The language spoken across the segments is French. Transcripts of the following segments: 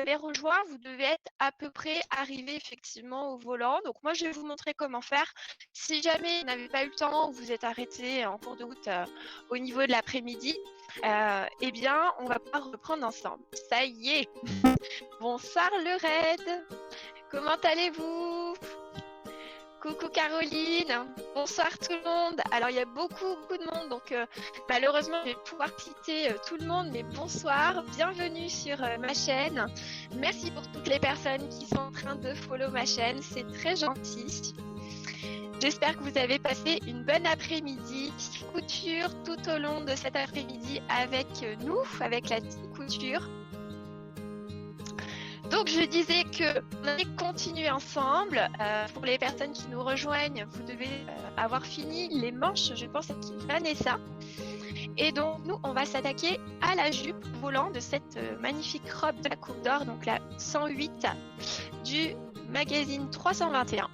avez rejoint, vous devez être à peu près arrivé effectivement au volant. Donc moi, je vais vous montrer comment faire. Si jamais vous n'avez pas eu le temps ou vous êtes arrêté en cours de route au niveau de l'après-midi, eh bien, on va pouvoir reprendre ensemble. Ça y est. Bonsoir le raid. Comment allez-vous? Coucou Caroline, bonsoir tout le monde. Alors il y a beaucoup de monde, donc malheureusement je vais pouvoir citer tout le monde, mais bonsoir, bienvenue sur ma chaîne. Merci pour toutes les personnes qui sont en train de follow ma chaîne, c'est très gentil. J'espère que vous avez passé une bonne après-midi couture tout au long de cet après-midi avec nous, avec la team couture. Donc je disais qu'on allait continuer ensemble. Pour les personnes qui nous rejoignent, vous devez avoir fini les manches, je pense, avec Vanessa. Et donc nous, on va s'attaquer à la jupe volant de cette magnifique robe de la Coupe d'Or, donc la 108 du magazine 321.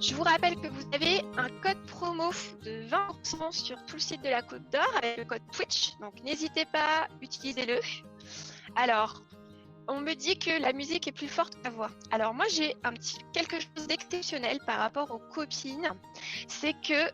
Je vous rappelle que vous avez un code promo de 20% sur tout le site de la Coupe d'Or avec le code Twitch, donc n'hésitez pas, utilisez-le. Alors, on me dit que la musique est plus forte que la voix. Alors moi, j'ai quelque chose d'exceptionnel par rapport aux copines. C'est que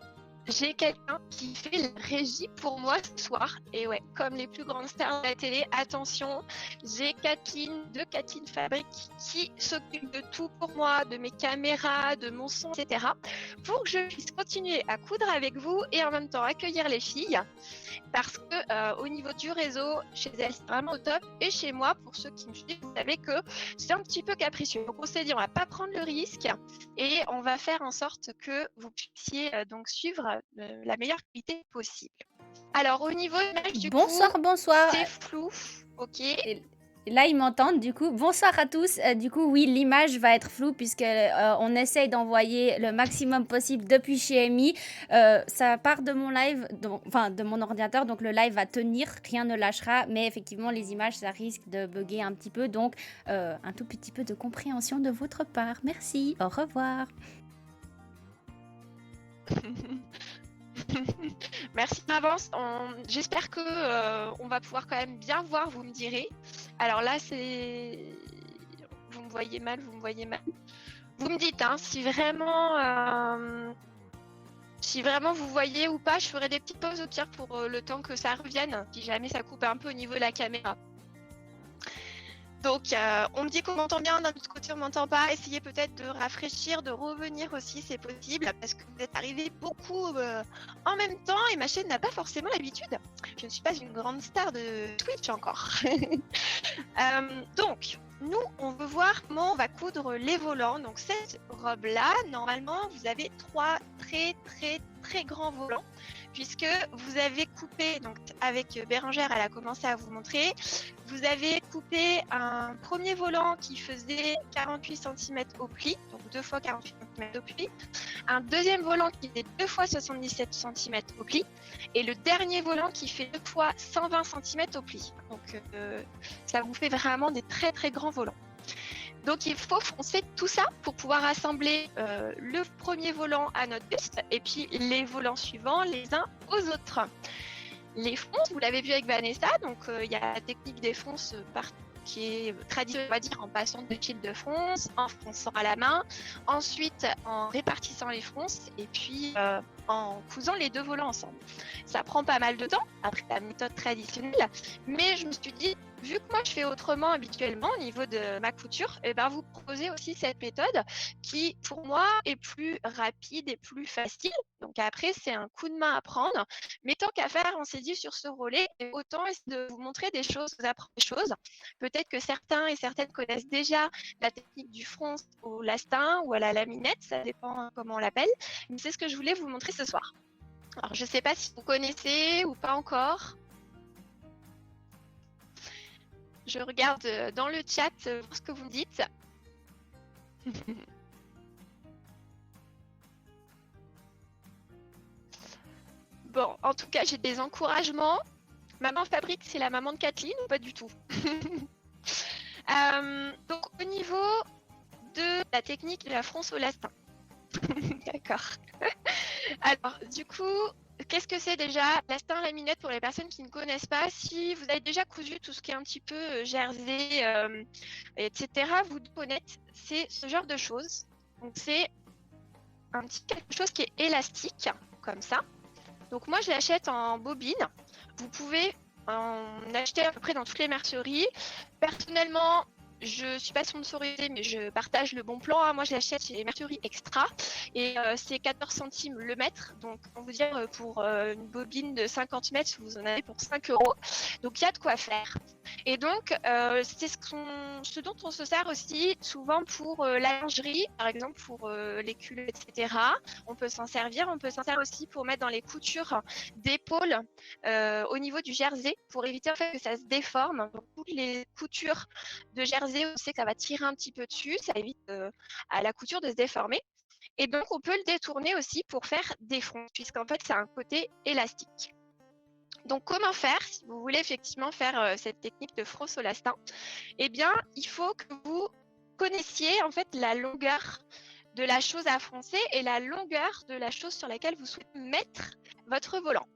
j'ai quelqu'un qui fait la régie pour moi ce soir. Et ouais, comme les plus grandes stars de la télé, attention, j'ai Kathleen de Kathleen Fabrique qui s'occupe de tout pour moi, de mes caméras, de mon son, etc. pour que je puisse continuer à coudre avec vous et en même temps accueillir les filles. Parce que au niveau du réseau, chez elle, c'est vraiment au top. Et chez moi, pour ceux qui me suivent, vous savez que c'est un petit peu capricieux. Donc on s'est dit, on va pas prendre le risque et on va faire en sorte que vous puissiez donc suivre la meilleure qualité possible. Alors au niveau image, du Bonsoir, coup, bonsoir. c'est flou. Ok. Et là, ils m'entendent, du coup. Bonsoir à tous. Du coup, oui, l'image va être floue puisque on essaye d'envoyer le maximum possible depuis chez Amy. Ça part de mon live, enfin de mon ordinateur, donc le live va tenir, rien ne lâchera. Mais effectivement, les images, ça risque de bugger un petit peu. Donc, un tout petit peu de compréhension de votre part. Merci, au revoir. Merci d'avance. J'espère que on va pouvoir quand même bien voir, vous me direz. Alors là, vous me voyez mal, vous me voyez mal. Vous me dites, hein, si vraiment vous voyez ou pas, je ferai des petites pauses au pire pour le temps que ça revienne, si jamais ça coupe un peu au niveau de la caméra. Donc, on me dit qu'on m'entend bien, d'un autre côté on m'entend pas. Essayez peut-être de rafraîchir, de revenir aussi, c'est possible, parce que vous êtes arrivés beaucoup en même temps et ma chaîne n'a pas forcément l'habitude. Je ne suis pas une grande star de Twitch encore. Donc, nous, on veut voir comment on va coudre les volants. Donc, cette robe-là, normalement, vous avez 3 très grands volants, puisque vous avez coupé, donc avec Bérangère, elle a commencé à vous montrer, vous avez coupé un premier volant qui faisait 48 cm au pli, donc 2 fois 48 cm au pli, un deuxième volant qui faisait 2 fois 77 cm au pli, et le dernier volant qui fait 2 fois 120 cm au pli. Donc ça vous fait vraiment des très grands volants. Donc il faut foncer tout ça pour pouvoir assembler le premier volant à notre buste et puis les volants suivants les uns aux autres. Les fonces, vous l'avez vu avec Vanessa, donc il y a la technique des fonces qui est traditionnelle, on va dire, en passant de fil de fonce, en fonçant à la main, ensuite en répartissant les fonces et puis en cousant les deux volants ensemble. Ça prend pas mal de temps, après la méthode traditionnelle, mais je me suis dit, vu que moi je fais autrement habituellement au niveau de ma couture, et ben vous proposez aussi cette méthode qui pour moi est plus rapide et plus facile. Donc après c'est un coup de main à prendre, mais tant qu'à faire, on s'est dit sur ce relais, autant essayer de vous montrer des choses, vous apprendre des choses. Peut-être que certains et certaines connaissent déjà la technique du fronce au lastin ou à la laminette, ça dépend comment on l'appelle. Mais c'est ce que je voulais vous montrer ce soir. Alors je ne sais pas si vous connaissez ou pas encore. Je regarde dans le chat ce que vous me dites. Bon, en tout cas, j'ai des encouragements. Maman Fabrique, c'est la maman de Kathleen ou pas du tout? Donc, au niveau de la technique de la fronce au lastin. D'accord. Alors, du coup, qu'est-ce que c'est déjà l'astin laminette pour les personnes qui ne connaissent pas? Si vous avez déjà cousu tout ce qui est un petit peu jersey, etc., vous devez connaître, c'est ce genre de choses. Donc c'est un petit quelque chose qui est élastique, comme ça. Donc moi, je l'achète en bobine. Vous pouvez en acheter à peu près dans toutes les merceries. Personnellement, je suis pas sponsorisée, mais je partage le bon plan, hein. Moi, je l'achète chez les merceries extra et c'est 14 centimes le mètre. Donc, on vous dire pour une bobine de 50 mètres, vous en avez pour 5 euros. Donc, il y a de quoi faire. Et donc, c'est ce dont on se sert aussi souvent pour la lingerie, par exemple pour les culottes, etc. On peut s'en servir. On peut s'en servir aussi pour mettre dans les coutures d'épaule au niveau du jersey pour éviter en fait que ça se déforme. Donc, toutes les coutures de jersey, on sait que ça va tirer un petit peu dessus, ça évite à la couture de se déformer. Et donc, on peut le détourner aussi pour faire des fronts, puisqu'en fait, c'est un côté élastique. Donc, comment faire si vous voulez effectivement faire cette technique de fronce au lastin? Eh bien, il faut que vous connaissiez en fait la longueur de la chose à froncer et la longueur de la chose sur laquelle vous souhaitez mettre votre volant.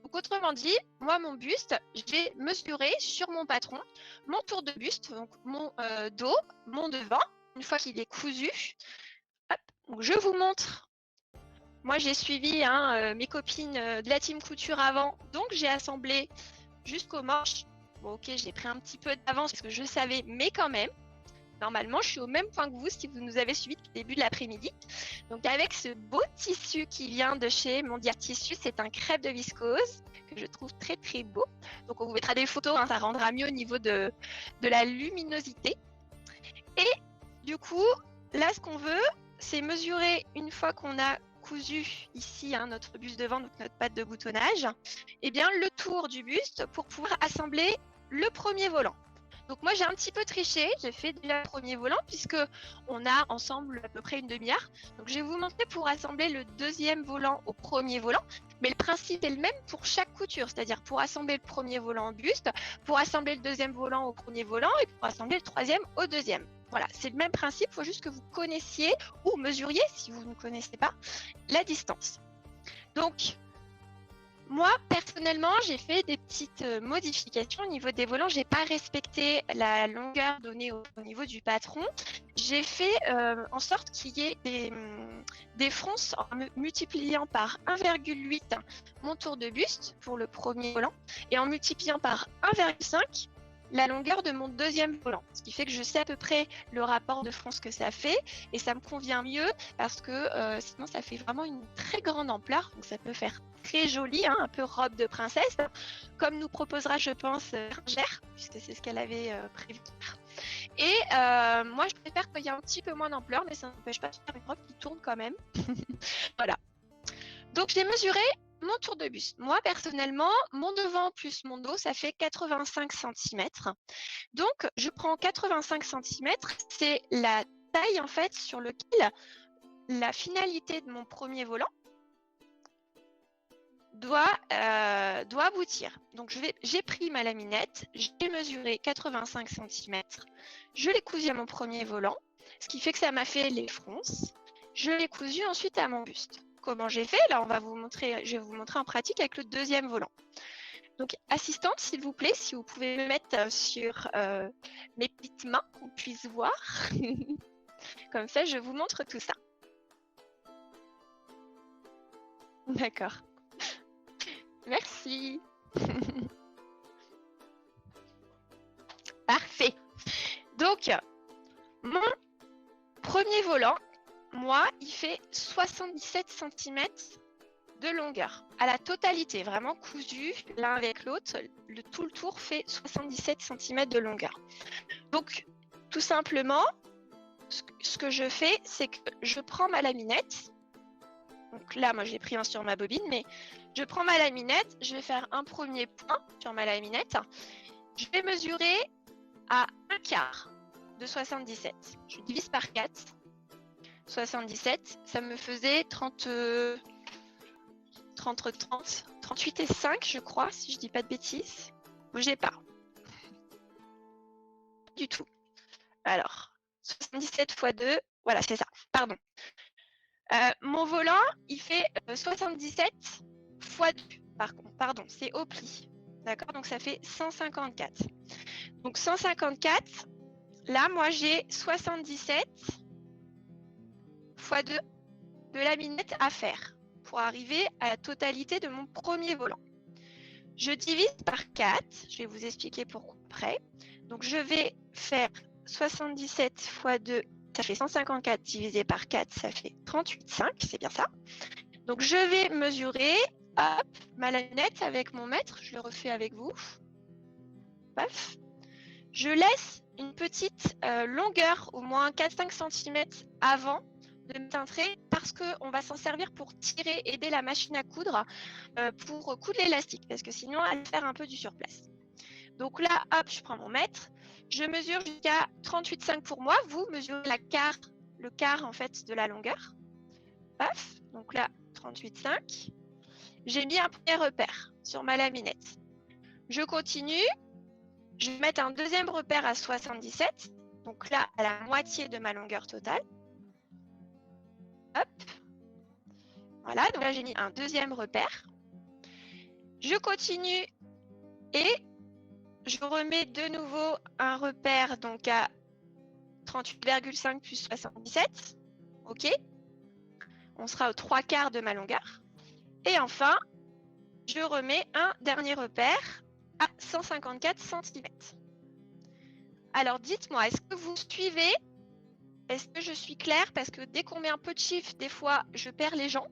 Donc, autrement dit, moi, mon buste, j'ai mesuré sur mon patron mon tour de buste, donc mon dos, mon devant, une fois qu'il est cousu. Hop, donc je vous montre. Moi, j'ai suivi mes copines de la team couture avant, donc j'ai assemblé jusqu'aux manches. Bon, ok, j'ai pris un petit peu d'avance parce que je savais, mais quand même, normalement, je suis au même point que vous si vous nous avez suivi depuis le début de l'après-midi. Donc, avec ce beau tissu qui vient de chez Mondial Tissu, c'est un crêpe de viscose que je trouve très très beau. Donc, on vous mettra des photos, hein, ça rendra mieux au niveau de la luminosité. Et du coup, là, ce qu'on veut, c'est mesurer une fois qu'on a cousu ici notre buste devant, donc notre patte de boutonnage, eh bien le tour du buste pour pouvoir assembler le premier volant. Donc moi j'ai un petit peu triché, j'ai fait déjà le premier volant puisque on a ensemble à peu près une demi-heure. Donc je vais vous montrer pour assembler le deuxième volant au premier volant, mais le principe est le même pour chaque couture, c'est-à-dire pour assembler le premier volant au buste, pour assembler le deuxième volant au premier volant et pour assembler le troisième au deuxième. Voilà, c'est le même principe, il faut juste que vous connaissiez ou mesuriez, si vous ne connaissez pas, la distance. Donc, moi, personnellement, j'ai fait des petites modifications au niveau des volants. Je n'ai pas respecté la longueur donnée au niveau du patron. J'ai fait en sorte qu'il y ait des fronces en multipliant par 1,8 mon tour de buste pour le premier volant et en multipliant par 1,5 la longueur de mon deuxième volant. Ce qui fait que je sais à peu près le rapport de fronce que ça fait et ça me convient mieux parce que sinon ça fait vraiment une très grande ampleur. Donc ça peut faire très joli, un peu robe de princesse, comme nous proposera, je pense, Bergère, puisque c'est ce qu'elle avait prévu. Et moi, je préfère qu'il y ait un petit peu moins d'ampleur, mais ça n'empêche pas de faire une robe qui tourne quand même. Voilà. Donc, j'ai mesuré mon tour de buste. Moi, personnellement, mon devant plus mon dos, ça fait 85 cm. Donc, je prends 85 cm, c'est la taille, en fait, sur laquelle la finalité de mon premier volant doit aboutir. Donc, j'ai pris ma laminette, j'ai mesuré 85 cm, je l'ai cousu à mon premier volant, ce qui fait que ça m'a fait les fronces. Je l'ai cousu ensuite à mon buste. Comment j'ai fait? Là, je vais vous montrer en pratique avec le deuxième volant. Donc, assistante, s'il vous plaît, si vous pouvez me mettre sur mes petites mains, qu'on puisse voir. Comme ça, je vous montre tout ça. D'accord. Merci. Parfait. Donc, mon premier volant, moi, il fait 77 cm de longueur. À la totalité, vraiment cousu l'un avec l'autre, tout le tour fait 77 cm de longueur. Donc, tout simplement, ce que je fais, c'est que je prends ma laminette. Donc là, moi, j'ai pris un sur ma bobine, mais je prends ma laminette, je vais faire un premier point sur ma laminette. Je vais mesurer à 1/4 de 77. Je divise par 4. 77, ça me faisait 38 et 5, je crois, si je dis pas de bêtises. Bougez pas. Du tout. Alors, 77 x 2, voilà, c'est ça. Pardon. Mon volant, il fait 77 fois 2. Pardon, c'est au pli. D'accord? Donc, ça fait 154. Donc, 154, là, moi, j'ai 77 fois 2 de laminette à faire pour arriver à la totalité de mon premier volant. Je divise par 4. Je vais vous expliquer pourquoi après. Donc, je vais faire 77 fois 2, ça fait 154 divisé par 4, ça fait 38,5, c'est bien ça. Donc, je vais mesurer, hop, ma laminette avec mon mètre. Je le refais avec vous. Paf. Je laisse une petite longueur, au moins 4-5 cm avant de me tintrer parce qu'on va s'en servir pour tirer, aider la machine à coudre pour coudre l'élastique parce que sinon elle va faire un peu du surplace. Donc là, hop, je prends mon mètre, je mesure jusqu'à 38,5 pour moi. Vous mesurez le quart en fait de la longueur. Paf, donc là, 38,5. J'ai mis un premier repère sur ma laminette. Je continue. Je vais mettre un deuxième repère à 77. Donc là, à la moitié de ma longueur totale. Hop. Voilà, donc là, j'ai mis un deuxième repère. Je continue et je remets de nouveau un repère donc à 38,5 plus 77. OK. On sera aux 3/4 de ma longueur. Et enfin, je remets un dernier repère à 154 cm. Alors, dites-moi, est-ce que vous suivez? Est-ce que je suis claire? Parce que dès qu'on met un peu de chiffres, des fois, je perds les gens.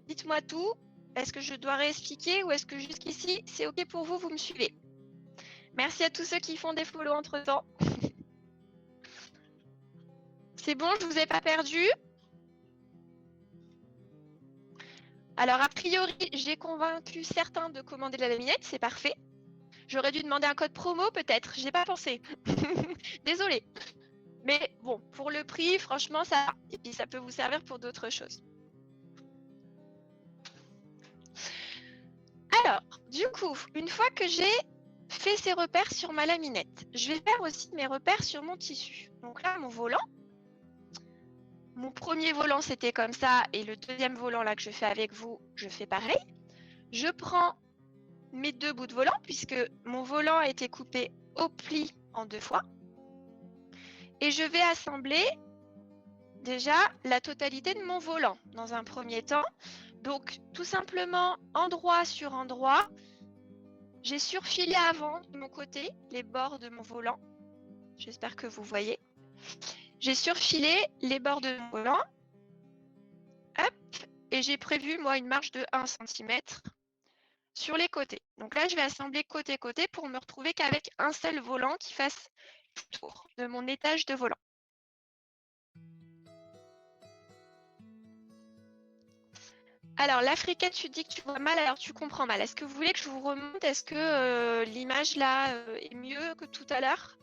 Dites-moi tout. Est-ce que je dois réexpliquer ou est-ce que jusqu'ici, c'est OK pour vous, vous me suivez? Merci à tous ceux qui font des follow entre-temps. C'est bon, je ne vous ai pas perdu? Alors, a priori, j'ai convaincu certains de commander la laminette, c'est parfait. J'aurais dû demander un code promo, peut-être. Je n'ai pas pensé. Désolée. Mais bon, pour le prix, franchement, ça va. Et puis, ça peut vous servir pour d'autres choses. Alors, du coup, une fois que j'ai fait ces repères sur ma laminette, je vais faire aussi mes repères sur mon tissu. Donc là, mon volant. Mon premier volant, c'était comme ça. Et le deuxième volant, là, que je fais avec vous, je fais pareil. Je prends mes deux bouts de volant, puisque mon volant a été coupé au pli en 2 fois. Et je vais assembler déjà la totalité de mon volant dans un premier temps. Donc, tout simplement, endroit sur endroit, j'ai surfilé avant de mon côté les bords de mon volant. J'espère que vous voyez. J'ai surfilé les bords de mon volant. Hop, et j'ai prévu, moi, une marge de 1 cm sur les côtés. Donc là, je vais assembler côté-côté pour me retrouver qu'avec un seul volant qui fasse tout le tour de mon étage de volant. Alors, l'Africaine, tu dis que tu vois mal, alors tu comprends mal. Est-ce que vous voulez que je vous remonte? Est-ce que l'image là est mieux que tout à l'heure?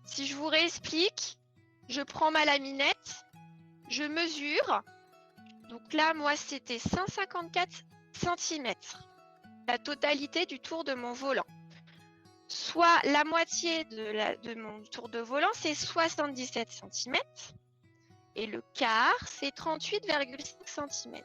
Si je vous réexplique, je prends ma laminette, je mesure. Donc là, moi, c'était 154 cm, la totalité du tour de mon volant. Soit la moitié de mon tour de volant, c'est 77 cm. Et le quart, c'est 38,5 cm.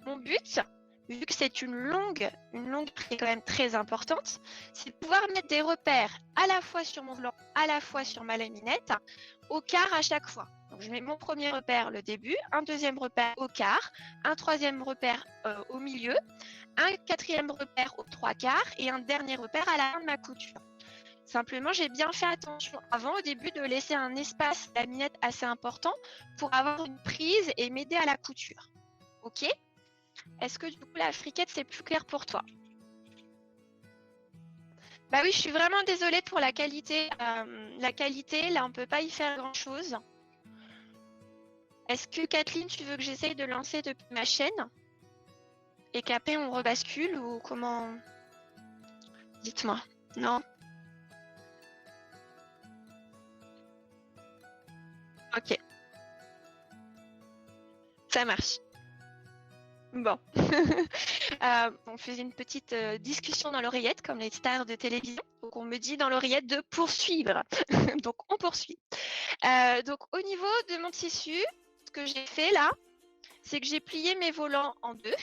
Mon but, vu que c'est une longue qui est quand même très importante, c'est de pouvoir mettre des repères à la fois sur mon volant, à la fois sur ma laminette, au quart à chaque fois. Donc, je mets mon premier repère le début, un deuxième repère au quart, un troisième repère au milieu, un quatrième repère aux 3/4 et un dernier repère à la fin de ma couture. Simplement, j'ai bien fait attention avant, au début, de laisser un espace laminette assez important pour avoir une prise et m'aider à la couture. Ok? Est-ce que du coup, la friquette, c'est plus clair pour toi? Bah oui, je suis vraiment désolée pour la qualité. Là, on ne peut pas y faire grand-chose. Est-ce que, Kathleen, tu veux que j'essaye de lancer depuis ma chaîne? Et qu'après, on rebascule ou comment? Dites-moi. Non? Ok. Ça marche. Bon. On faisait une petite discussion dans l'oreillette, comme les stars de télévision. Donc, on me dit dans l'oreillette de poursuivre. Donc, on poursuit. Donc, au niveau de mon tissu, ce que j'ai fait là, c'est que j'ai plié mes volants en 2.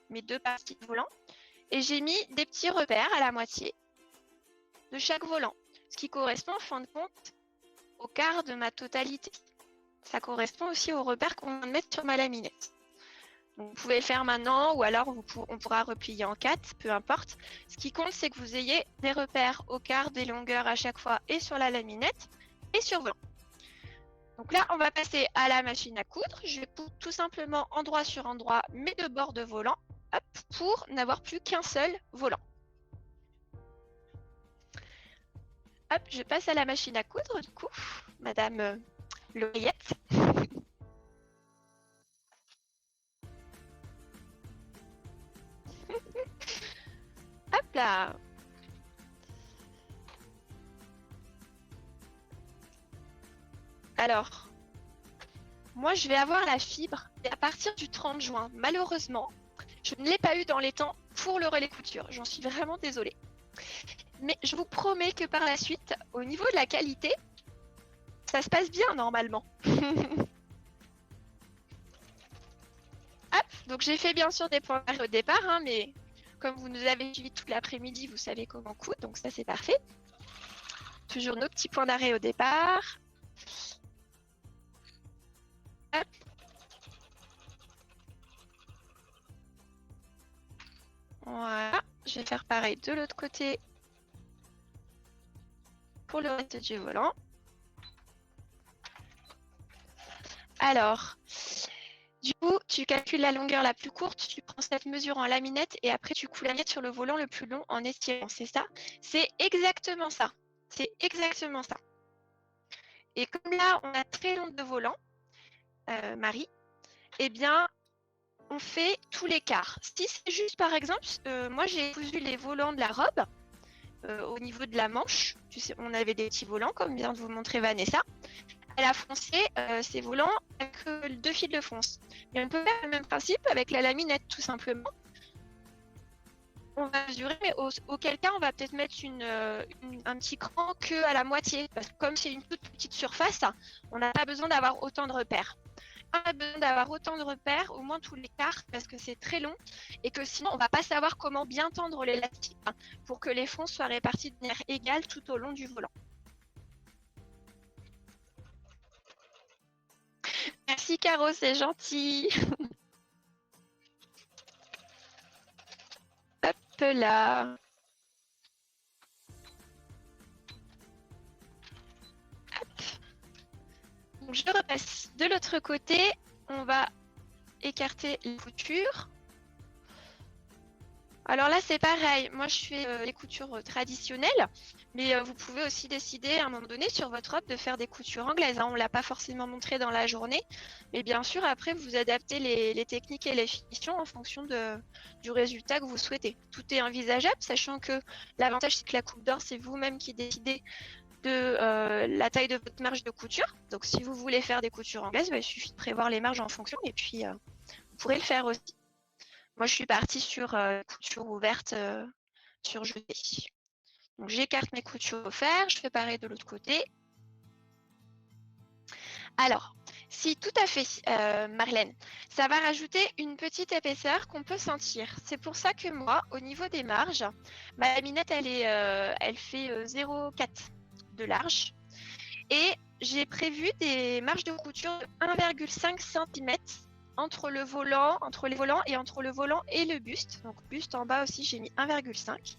mes deux parties de volant. Et j'ai mis des petits repères à la moitié de chaque volant, ce qui correspond en fin de compte au quart de ma totalité. Ça correspond aussi aux repères qu'on vient de mettre sur ma laminette. Donc, vous pouvez le faire maintenant ou alors on pourra replier en 4, peu importe. Ce qui compte, c'est que vous ayez des repères au quart des longueurs à chaque fois et sur la laminette et sur volant. Donc là, on va passer à la machine à coudre. Je vais coudre tout simplement endroit sur endroit mes deux bords de volant, hop, pour n'avoir plus qu'un seul volant. Hop, je passe à la machine à coudre, du coup, Madame l'oreillette. Hop là. Alors, moi, je vais avoir la fibre à partir du 30 juin. Malheureusement, je ne l'ai pas eu dans les temps pour le relais couture. J'en suis vraiment désolée. Mais je vous promets que par la suite, au niveau de la qualité, ça se passe bien normalement. Hop, donc j'ai fait bien sûr des points d'arrêt au départ, hein, mais comme vous nous avez suivi toute l'après-midi, vous savez comment coudre, donc ça c'est parfait. Toujours nos petits points d'arrêt au départ. Hop. Voilà, je vais faire pareil de l'autre côté pour le reste du volant. Alors, du coup, tu calcules la longueur la plus courte, tu prends cette mesure en laminette et après tu couds la laminette sur le volant le plus long en estirant, c'est ça? C'est exactement ça. C'est exactement ça. Et comme là, on a très long de volant, Marie, eh bien, on fait tous les quarts. Si c'est juste, par exemple, moi j'ai cousu les volants de la robe au niveau de la manche. Tu sais, on avait des petits volants, comme vient de vous montrer Vanessa. Elle a foncé ces volants avec 2 fils de fonce. Et on peut faire le même principe avec la laminette, tout simplement. On va mesurer, mais auquel cas, on va peut-être mettre un petit cran que à la moitié. Parce que comme c'est une toute petite surface, on n'a pas besoin d'avoir autant de repères. On a besoin d'avoir autant de repères, au moins tous les quarts, parce que c'est très long et que sinon, on ne va pas savoir comment bien tendre l'élastique pour que les fonces soient répartis de manière égale tout au long du volant. Merci Caro, c'est gentil. Hop là. Hop. Donc, je repasse de l'autre côté. On va écarter les coutures. Alors là, c'est pareil. Moi, je fais les coutures traditionnelles, mais vous pouvez aussi décider à un moment donné sur votre robe de faire des coutures anglaises. On ne l'a pas forcément montré dans la journée, mais bien sûr, après, vous adaptez les techniques et les finitions en fonction du résultat que vous souhaitez. Tout est envisageable, sachant que l'avantage, c'est que la coupe d'or, c'est vous-même qui décidez de la taille de votre marge de couture. Donc, si vous voulez faire des coutures anglaises, il suffit de prévoir les marges en fonction et puis vous pourrez le faire aussi. Moi, je suis partie sur couture ouverte sur jeté. Donc, j'écarte mes coutures au fer, je fais pareil de l'autre côté. Alors, si tout à fait, Marlène, ça va rajouter une petite épaisseur qu'on peut sentir. C'est pour ça que moi, au niveau des marges, ma laminette, elle fait 0,4 de large. Et j'ai prévu des marges de couture de 1,5 cm entre les volants et entre le volant et le buste. Donc buste en bas aussi, j'ai mis 1,5.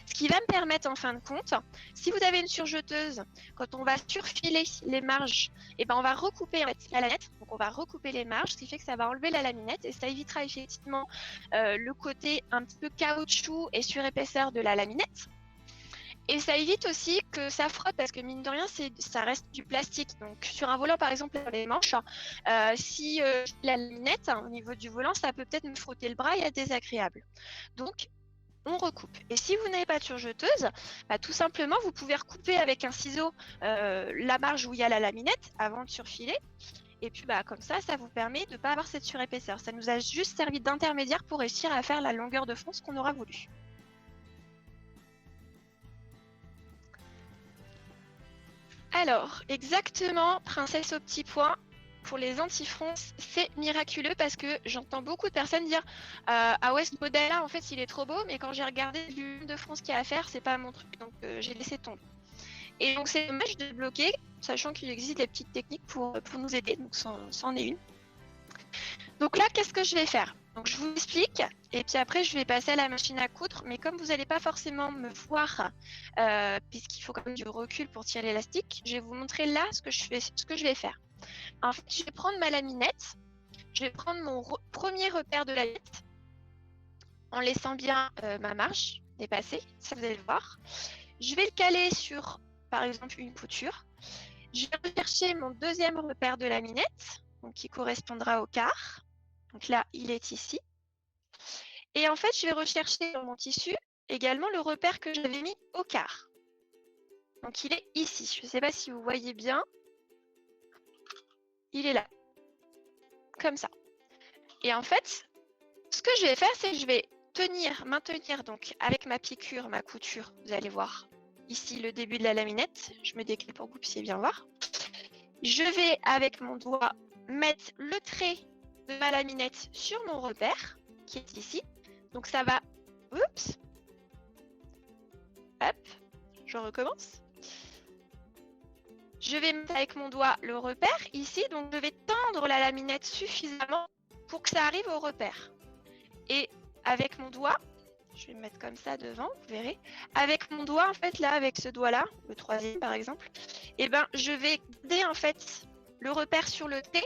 Ce qui va me permettre en fin de compte, si vous avez une surjeteuse, quand on va surfiler les marges, on va recouper en fait, la laminette. Donc on va recouper les marges, ce qui fait que ça va enlever la laminette et ça évitera effectivement le côté un petit peu caoutchouc et surépaisseur de la laminette. Et ça évite aussi que ça frotte parce que mine de rien, ça reste du plastique. Donc sur un volant par exemple, sur les manches, si la laminette au niveau du volant, ça peut peut-être me frotter le bras et être désagréable. Donc on recoupe. Et si vous n'avez pas de surjeteuse, tout simplement vous pouvez recouper avec un ciseau la marge où il y a la laminette avant de surfiler. Et puis comme ça vous permet de ne pas avoir cette surépaisseur. Ça nous a juste servi d'intermédiaire pour réussir à faire la longueur de fonce qu'on aura voulu. Alors, exactement, princesse au petit point. pour les anti-fronces, c'est miraculeux parce que j'entends beaucoup de personnes dire ah ouais, ce modèle-là, en fait, il est trop beau, mais quand j'ai regardé le nombre de fronces qu'il y a à faire, c'est pas mon truc, donc j'ai laissé tomber. Et donc, c'est dommage de bloquer, sachant qu'il existe des petites techniques pour nous aider, donc c'en est une. Donc là, qu'est-ce que je vais faire? Donc je vous explique, et puis après je vais passer à la machine à coudre, mais comme vous n'allez pas forcément me voir, puisqu'il faut quand même du recul pour tirer l'élastique, je vais vous montrer là ce que je vais faire. En fait, je vais prendre ma laminette, je vais prendre mon premier repère de laminette, en laissant bien ma marge dépasser, ça vous allez le voir. Je vais le caler sur, par exemple, une couture. Je vais rechercher mon deuxième repère de laminette, donc qui correspondra au quart. Donc là, il est ici. Et en fait, je vais rechercher dans mon tissu également le repère que j'avais mis au quart. Donc il est ici. Je ne sais pas si vous voyez bien. Il est là. Comme ça. Et en fait, ce que je vais faire, c'est que je vais maintenir donc avec ma piqûre, ma couture. Vous allez voir ici le début de la laminette. Je me décale pour que vous puissiez bien voir. Je vais avec mon doigt mettre le trait de ma laminette sur mon repère qui est ici. Donc ça va, oups, hop, je recommence. Je vais mettre avec mon doigt le repère ici, donc je vais tendre la laminette suffisamment pour que ça arrive au repère. Et avec mon doigt, je vais me mettre comme ça devant, vous verrez. Avec mon doigt, en fait, là, avec ce doigt-là, le troisième par exemple, et ben, je vais garder en fait le repère sur le trait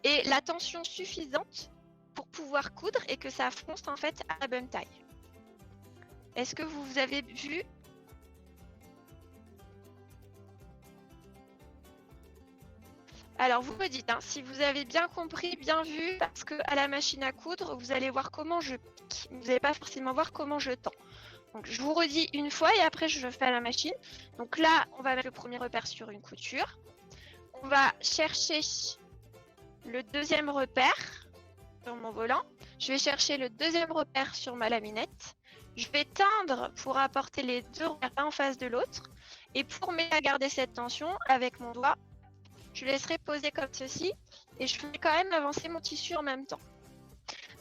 et la tension suffisante pour pouvoir coudre et que ça fronce en fait à la bonne taille. Est-ce que vous avez vu? Alors vous me dites hein, si vous avez bien compris, bien vu, parce que à la machine à coudre, vous allez voir comment je pique. Vous n'allez pas forcément voir comment je tends. Donc je vous redis une fois et après je fais à la machine. Donc là, on va mettre le premier repère sur une couture. On va chercher le deuxième repère sur mon volant. Je vais chercher le deuxième repère sur ma laminette. Je vais teindre pour apporter les deux repères l'un en face de l'autre. Et pour m'aider à garder cette tension, avec mon doigt, je laisserai poser comme ceci. Et je ferai quand même avancer mon tissu en même temps.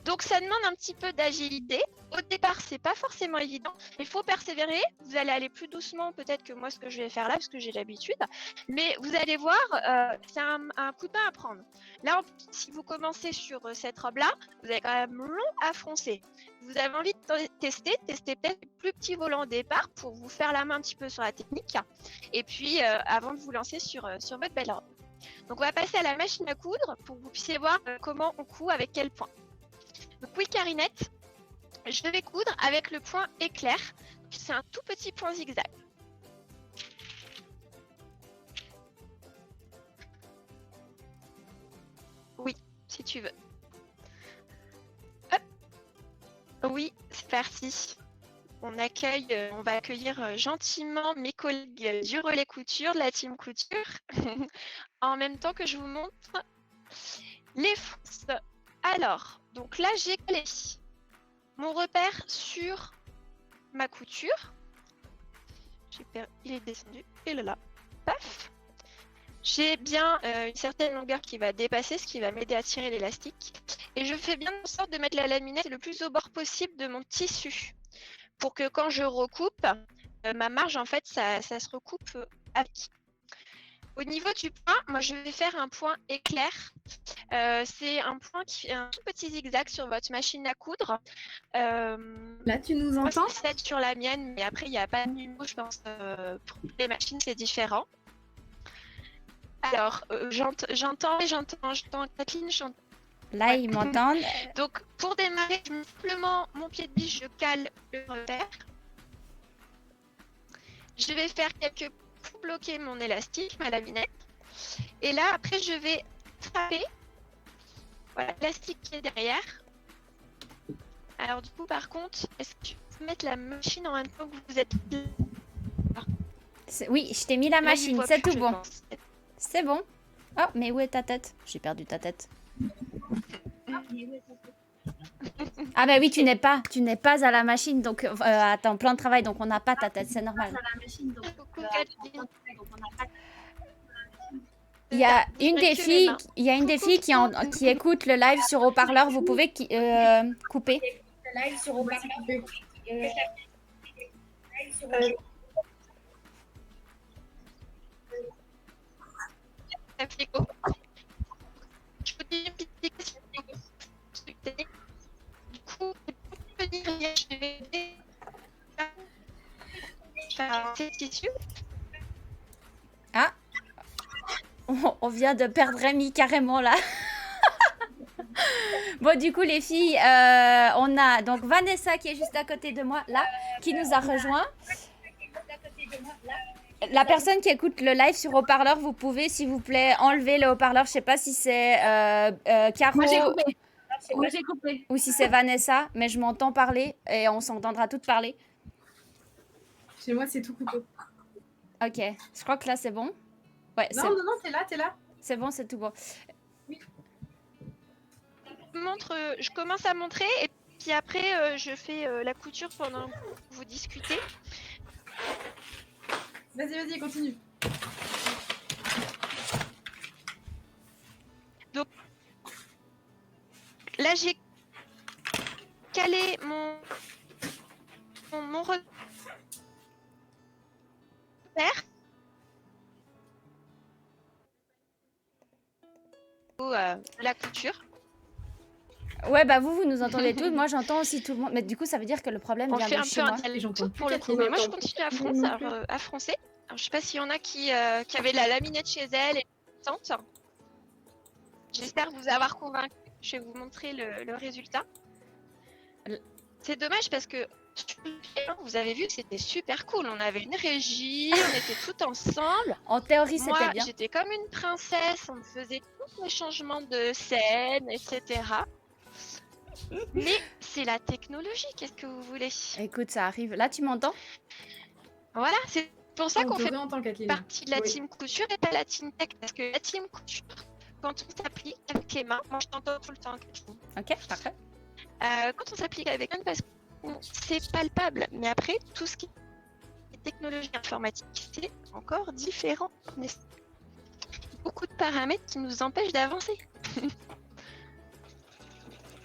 Donc ça demande un petit peu d'agilité. Au départ, c'est pas forcément évident. Il faut persévérer. Vous allez aller plus doucement peut-être que moi ce que je vais faire là, parce que j'ai l'habitude. Mais vous allez voir, c'est un coup de main à prendre. Là, si vous commencez sur cette robe-là, vous avez quand même long à froncer. Vous avez envie de tester peut-être le plus petit volant au départ pour vous faire la main un petit peu sur la technique. Et puis, avant de vous lancer sur votre belle robe. Donc, on va passer à la machine à coudre pour que vous puissiez voir comment on coud avec quel point. Donc oui, Carinette, je vais coudre avec le point éclair. C'est un tout petit point zigzag. Oui, si tu veux. Hop. Oui, c'est parti. On va accueillir gentiment mes collègues du relais couture, de la team couture, en même temps que je vous montre les fronces. Alors, donc là, j'ai collé mon repère sur ma couture. Il est descendu. Et là, paf. J'ai bien une certaine longueur qui va dépasser, ce qui va m'aider à tirer l'élastique. Et je fais bien en sorte de mettre la laminette le plus au bord possible de mon tissu. Pour que quand je recoupe, ma marge, en fait, ça se recoupe avec. Au niveau du point, moi je vais faire un point éclair. C'est un point qui fait un tout petit zigzag sur votre machine à coudre. Là, tu nous entends? C'est 7 sur la mienne, mais après il n'y a pas de numéro, je pense. Pour les machines, c'est différent. Alors, j'entends Kathleen, j'entends. Là, ils m'entendent. Donc, pour démarrer, je mets simplement mon pied de biche, je cale le repère. Je vais faire quelques pour bloquer mon élastique, ma laminette. Et là, après, je vais trapper voilà, l'élastique qui est derrière. Alors, du coup, par contre, est-ce que tu peux mettre la machine en même temps que vous êtes là? Oui, je t'ai mis la machine, c'est tout bon. C'est bon. Oh, mais où est ta tête? J'ai perdu ta tête. Ah bah oui, tu n'es pas à la machine, donc attends, plan de travail, donc on n'a pas ta tête, c'est normal. Il y a Vous une des mettez les filles, mains. il y a une des filles qui écoute le live sur haut-parleur. Vous pouvez couper. Le live sur haut-parleur. Je vous dis une petite question. Du coup, venir acheter un tissu. Ah, on vient de perdre Rémi carrément là. Bon, du coup, les filles, on a donc Vanessa qui est juste à côté de moi là, qui nous a rejoint. La personne qui écoute le live sur haut-parleur, vous pouvez, s'il vous plaît, enlever le haut-parleur. Je sais pas si c'est Caro Moi, j'ai coupé. Moi, j'ai coupé. ou si c'est Vanessa, mais je m'entends parler et on s'entendra toutes parler. Chez moi, c'est tout coupé. Ok, je crois que là c'est bon. Ouais, Non, t'es là, t'es là. c'est bon, c'est tout bon. Je commence à montrer et puis après je fais la couture pendant que vous discutez. Vas-y, continue. Donc là j'ai calé mon repère. La couture. Ouais, bah vous nous entendez tous. Moi, j'entends aussi tout le monde. Mais du coup, ça veut dire que le problème On vient fait de un chez peu moi. un dialecte pour le coup. Mais moi, je continue à froncer. À froncer. Alors, je sais pas s'il y en a qui avaient la laminette chez elle et tente. J'espère vous avoir convaincu. Je vais vous montrer le résultat. C'est dommage parce que vous avez vu que c'était super cool. On avait une régie, on était toutes ensemble. En théorie, c'était Moi, bien. j'étais comme une princesse. On me faisait tous les changements de scène, etc. Mais c'est la technologie, qu'est-ce que vous voulez? Écoute, ça arrive. Là, tu m'entends? Voilà, c'est pour ça qu'on fait Kathleen. partie de la team couture et pas la team tech. Parce que la team couture, quand on s'applique avec les mains, moi je t'entends tout le temps, Kathleen. Ok, parfait. Quand on s'applique avec un, parce que c'est palpable. Mais après, tout ce qui est technologie informatique, c'est encore différent. Beaucoup de paramètres qui nous empêchent d'avancer.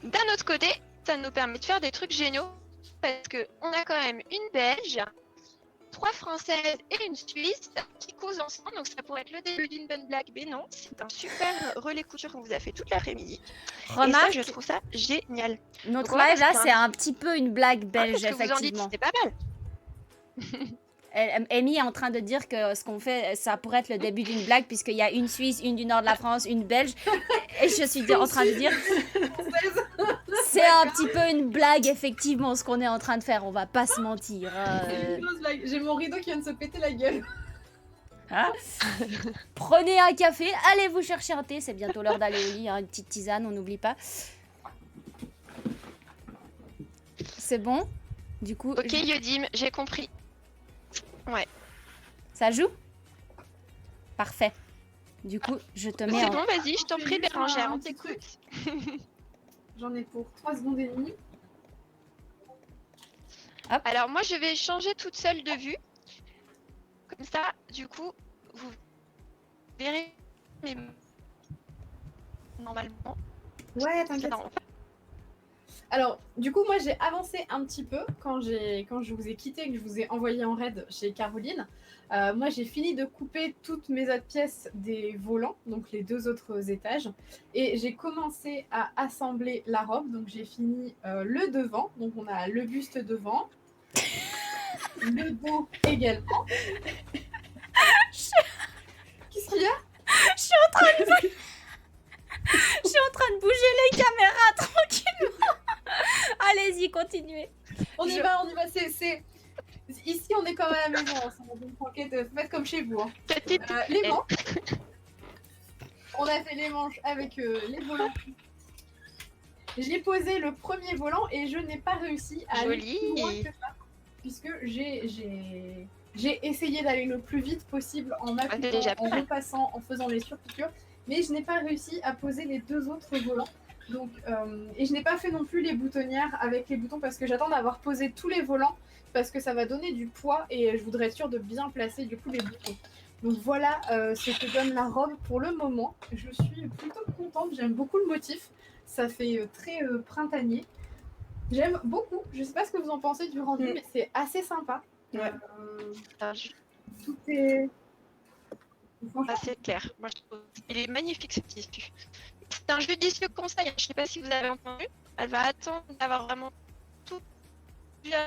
D'un autre côté, ça nous permet de faire des trucs géniaux parce qu'on a quand même une Belge, 3 Françaises et une Suisse qui cousent ensemble. Donc ça pourrait être le début d'une bonne blague, mais non, c'est un super relais couture qu'on vous a fait toute l'après-midi. Et ça, je trouve ça génial. Notre Donc, live là, c'est un petit peu une blague belge, parce que vous en dites, effectivement. c'était pas mal. Amy est en train de dire que ce qu'on fait, ça pourrait être le début d'une blague, puisqu'il y a une Suisse, une du nord de la France, une Belge. Et je suis en train de dire, c'est un petit peu une blague, effectivement, ce qu'on est en train de faire. On va pas se mentir. C'est une grosse blague. J'ai mon rideau qui vient de se péter la gueule. Hein? Prenez un café, allez vous chercher un thé. C'est bientôt l'heure d'aller au lit, hein, une petite tisane, on n'oublie pas. C'est bon? Du coup. Ok, Yodim, j'ai compris. Ouais. Ça joue? Parfait. Du coup, je te mets C'est en... bon, vas-y, je t'en prie, Bérangère, on t'écoute. J'en ai pour 3 secondes et demie. Hop. Alors moi, je vais changer toute seule de vue. Comme ça, du coup, vous verrez mes... normalement. Ouais, t'inquiète. Alors, du coup, moi, j'ai avancé un petit peu quand je vous ai quitté, que je vous ai envoyé en raid chez Caroline. Moi, j'ai fini de couper toutes mes autres pièces des volants, donc les 2 autres étages. Et j'ai commencé à assembler la robe. Donc, j'ai fini le devant. Donc, on a le buste devant. Le dos également. Qu'est-ce qu'il y a? Je suis en train de bouger les caméras tranquillement. Allez-y, continuez. On y va. Ici, on est comme à la maison. Donc, faites comme chez vous. Hein. Les manches. On a fait les manches avec les volants. J'ai posé le premier volant et je n'ai pas réussi à aller plus loin que ça. Puisque j'ai essayé d'aller le plus vite possible en m'appuyant, en repassant, en faisant les surcoutures. Mais je n'ai pas réussi à poser les 2 autres volants. Donc, et je n'ai pas fait non plus les boutonnières avec les boutons parce que j'attends d'avoir posé tous les volants parce que ça va donner du poids et je voudrais être sûre de bien placer du coup les boutons. Donc voilà ce que donne la robe pour le moment. Je suis plutôt contente, j'aime beaucoup le motif. Ça fait très printanier. J'aime beaucoup. Je sais pas ce que vous en pensez du rendu, mais c'est assez sympa. Ouais. Tout est... C'est clair. Moi, je trouve... Il est magnifique ce tissu. C'est un judicieux conseil. Je sais pas si vous avez entendu. Elle va attendre d'avoir vraiment tout bien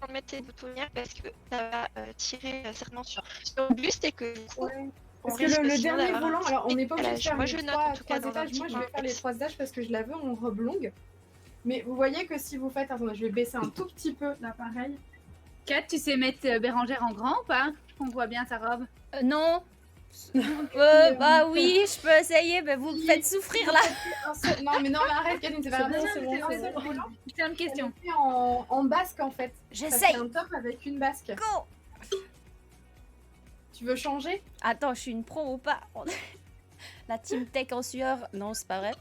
de mettre ses boutonnières parce que ça va tirer certainement sur le buste et que du coup, Parce que le dernier volant, alors on n'est pas obligé de faire moi, les je note, trois en tout cas, dans un étages. petit Moi, je vais coin. faire les 3 étages parce que je la veux en robe longue. Mais vous voyez que si vous faites... Attendez, je vais baisser un tout petit peu l'appareil. Kat, tu sais mettre Bérangère en grand ou pas? On voit bien sa robe. Non. Bah oui, je peux essayer, mais vous me faites souffrir là. Non, mais arrête, Catherine, c'est pas grave. C'est une question. C'est en basque en fait. J'essaye. Ça fait un top avec une basque. Go. Tu veux changer? Attends, je suis une pro ou pas? La team tech en sueur. Non, c'est pas vrai.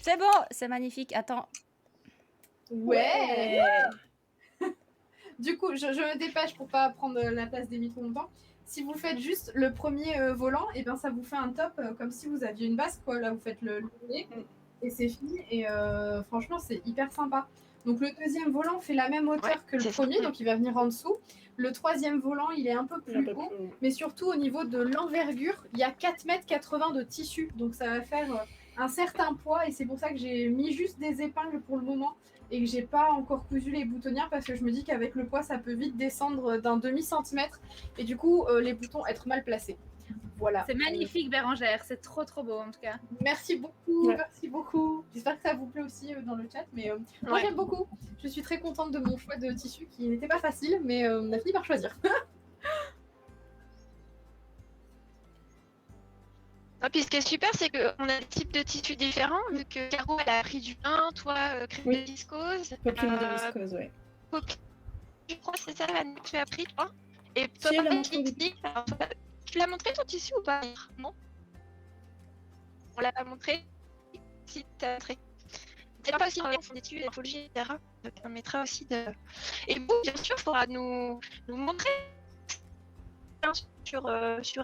C'est bon, c'est magnifique. Attends. Ouais. Du coup, je me dépêche pour pas prendre la place des trop longtemps. Si vous faites juste le premier volant, et ben ça vous fait un top comme si vous aviez une basque quoi. Là, vous faites le nez et c'est fini. Et franchement, c'est hyper sympa. Donc le deuxième volant fait la même hauteur que le premier, donc il va venir en dessous. Le troisième volant, il est un peu plus haut, mais surtout au niveau de l'envergure, il y a 4,80 m de tissu, donc ça va faire un certain poids, et c'est pour ça que j'ai mis juste des épingles pour le moment, et que j'ai pas encore cousu les boutonnières, parce que je me dis qu'avec le poids, ça peut vite descendre d'un demi-centimètre, et du coup, les boutons être mal placés. Voilà. C'est magnifique, Bérangère. C'est trop beau en tout cas. Merci beaucoup, merci beaucoup. J'espère que ça vous plaît aussi dans le chat, mais moi j'aime beaucoup. Je suis très contente de mon choix de tissu qui n'était pas facile, mais on a fini par choisir. Puis ce qui est super, c'est qu'on a des types de tissus différents, vu que Caro elle a pris du lin, toi crème de viscose. Crème de viscose, ouais. Je crois que c'est ça, Anne, que tu as pris toi. Et toi, Si, elle a montré. tu l'as montré ton tissu ou pas? Non. On l'a pas montré. Si t'as montré. C'est pas aussi dans les fonds d'études, l'éthologie, etc. Donc on mettra aussi de. Et vous, bien sûr, il faudra nous montrer sur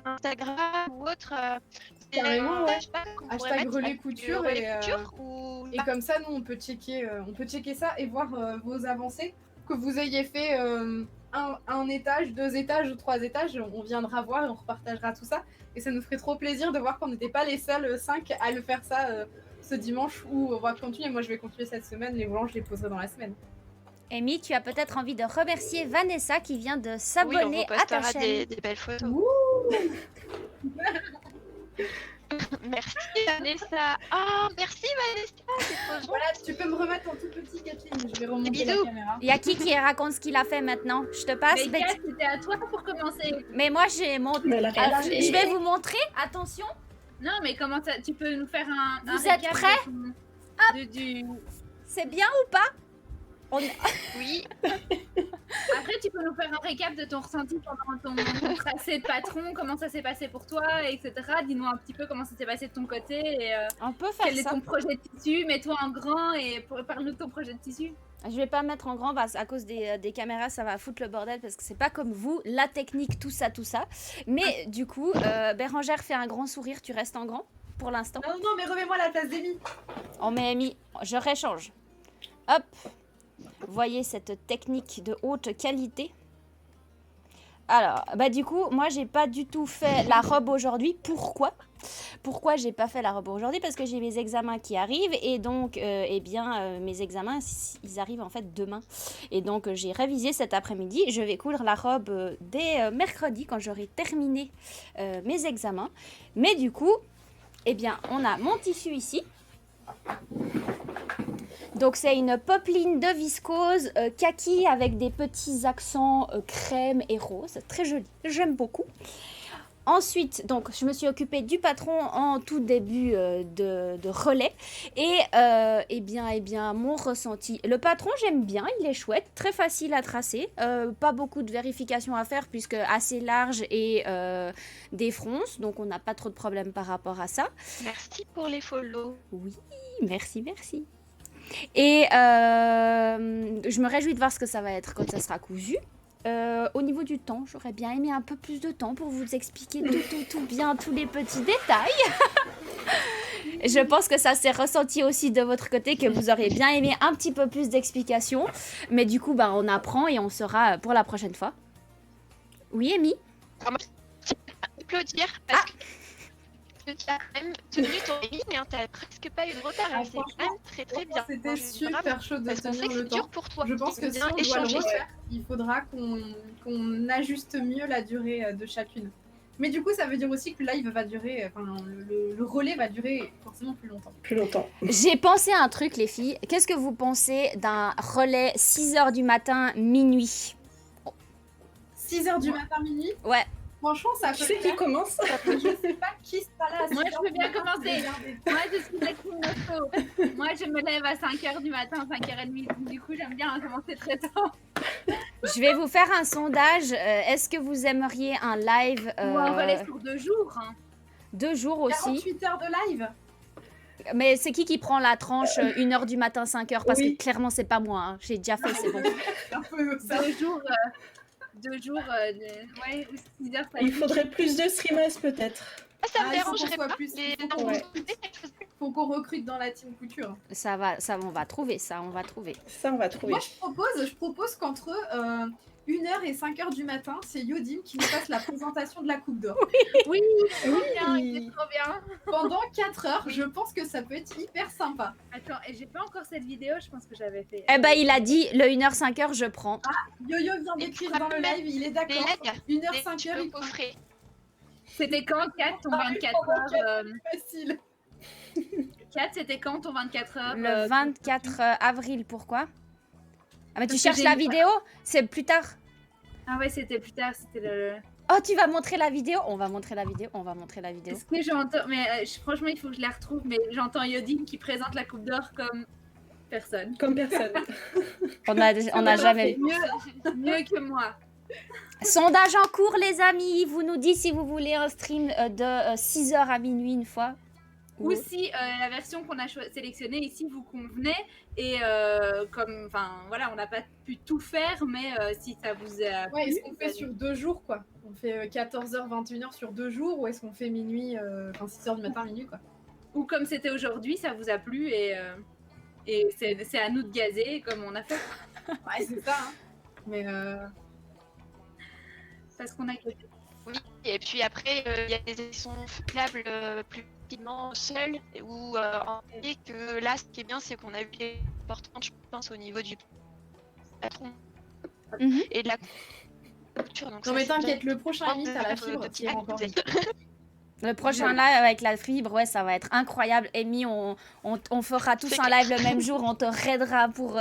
Instagram ou autre. Carrément, ouais. Hashtag relais couture et ou... et comme ça, nous on peut checker ça et voir vos avancées. Que vous ayez fait un étage, 2 étages ou 3 étages, on viendra voir et on repartagera tout ça. Et ça nous ferait trop plaisir de voir qu'on n'était pas les seuls 5 à le faire ça ce dimanche, où on va continuer. Moi je vais continuer cette semaine, les volants je les poserai dans la semaine. Amy, tu as peut-être envie de remercier Vanessa qui vient de s'abonner à ta chaîne. Des belles photos. Merci Vanessa. Oh, merci Vanessa. Voilà, tu peux me remettre en tout petit, Catherine. Je vais remonter la caméra. Il y a qui raconte ce qu'il a fait maintenant? Je te passe. Mais Kat, c'était à toi pour commencer. Mais moi, j'ai montré. Je vais vous montrer. Attention. Non, mais comment ça... Tu peux nous faire un Vous êtes prêts? C'est bien ou pas? Oui. Après, tu peux nous faire un récap de ton ressenti pendant ton tracé de patron, comment ça s'est passé pour toi, etc. Dis-nous un petit peu comment ça s'est passé de ton côté. Et, on peut faire quel est ton projet de tissu? Mets-toi en grand et parle-nous de ton projet de tissu. Je vais pas mettre en grand parce à cause des caméras, ça va foutre le bordel parce que c'est pas comme vous, la technique, tout ça. Mais du coup, Bérangère fait un grand sourire, tu restes en grand pour l'instant. Non, mais remets-moi la place d'Amy. On met Amy, je réchange. Hop. Voyez cette technique de haute qualité. Alors, du coup, moi, j'ai pas du tout fait la robe aujourd'hui. Pourquoi j'ai pas fait la robe aujourd'hui? Parce que j'ai mes examens qui arrivent et donc, mes examens, ils arrivent en fait demain. Et donc, j'ai révisé cet après-midi. Je vais coudre la robe dès mercredi quand j'aurai terminé mes examens. Mais du coup, on a mon tissu ici. Donc c'est une popeline de viscose kaki avec des petits accents crème et rose, très joli, j'aime beaucoup. Ensuite, donc je me suis occupée du patron en tout début de relais et mon ressenti. Le patron j'aime bien, il est chouette, très facile à tracer, pas beaucoup de vérifications à faire puisque assez large et des fronces, donc on n'a pas trop de problèmes par rapport à ça. Merci pour les follow. Oui, merci. Et je me réjouis de voir ce que ça va être quand ça sera cousu. Au niveau du temps, j'aurais bien aimé un peu plus de temps pour vous expliquer tout bien, tous les petits détails. Je pense que ça s'est ressenti aussi de votre côté, que vous auriez bien aimé un petit peu plus d'explications. Mais du coup, on apprend et on saura pour la prochaine fois. Oui, Amy? Applaudir parce que tu as quand même tenu ton ligne, hein, t'as presque pas eu de retard, c'est quand même très bien. C'était super chaud de tenir le temps. Dur pour toi. Je pense que si on doit le refaire, il faudra qu'on ajuste mieux la durée de chacune. Mais du coup, ça veut dire aussi que le live va durer, enfin, le relais va durer forcément plus longtemps. J'ai pensé à un truc, les filles. Qu'est-ce que vous pensez d'un relais 6h du matin, minuit? 6h du matin, minuit? Ouais. Franchement, ça peut. Qui c'est qui commence? Je sais pas qui sera là. Moi, je peux bien commencer. Moi, je suis la team Nosso. Moi, je me lève à 5h du matin, 5h30. Du coup, j'aime bien commencer très tôt. Je vais vous faire un sondage. Est-ce que vous aimeriez un live Ou un relais sur 2 jours. 2 jours aussi. 48 heures de live. Mais c'est qui prend la tranche 1h du matin, 5h? Parce que clairement, c'est pas moi. Hein. J'ai déjà fait, c'est bon. 2 jours. 2 jours, ouais, ou 6 heures. Il faudrait plus de streamers peut-être. Ça me dérangerait pas. Faut qu'on recrute dans la team couture. Ça va, on va trouver ça, on va trouver. Moi, je propose qu'entre 1h et 5h du matin, c'est Yodim qui nous fasse la présentation de la Coupe d'Or. Oui, c'est trop bien. Pendant 4 heures, je pense que ça peut être hyper sympa. Attends, et j'ai pas encore cette vidéo, je pense que j'avais fait. Eh ben, il a dit le 1h, 5h, je prends. Ah, Yo-Yo vient d'écrire dans le live, il est d'accord. 1h, 5h, il coffrait. C'était quand, 4, ton 24 heures Facile. 4, c'était quand ton 24 heures Le 24 avril, pourquoi? Ah, mais tu cherches la vidéo? C'est plus tard. Ah ouais, c'était plus tard, c'était le... Oh, tu vas montrer la vidéo? On va montrer la vidéo, Est-ce que j'entends... Mais franchement, il faut que je la retrouve, mais j'entends Yodim qui présente la Coupe d'Or comme personne. On a jamais vu. Mieux que moi. Sondage en cours, les amis. Vous nous dites si vous voulez un stream de 6h à minuit une fois. Ou si la version qu'on a sélectionnée ici vous convenait. Et comme, enfin, voilà, on n'a pas pu tout faire, mais si ça vous a... Ouais, est-ce qu'on fait sur 2 jours, quoi? On fait 14h, 21h sur 2 jours, ou est-ce qu'on fait minuit, enfin 6h du matin, minuit, quoi? Ou comme c'était aujourd'hui, ça vous a plu et c'est à nous de gazer, comme on a fait. Ouais, c'est ça, hein. Mais parce qu'on a... Oui, et puis après, il y a des éditions faisables plus rapidement seules, ou en fait que là, ce qui est bien, c'est qu'on a eu des importantes, je pense, au niveau du patron et de la couture. Donc non, mais t'inquiète, le prochain limite à la fibre, de encore vite. Le prochain live avec la fibre, ouais, ça va être incroyable. Amy, on fera tous un live le même jour, on te raidera pour...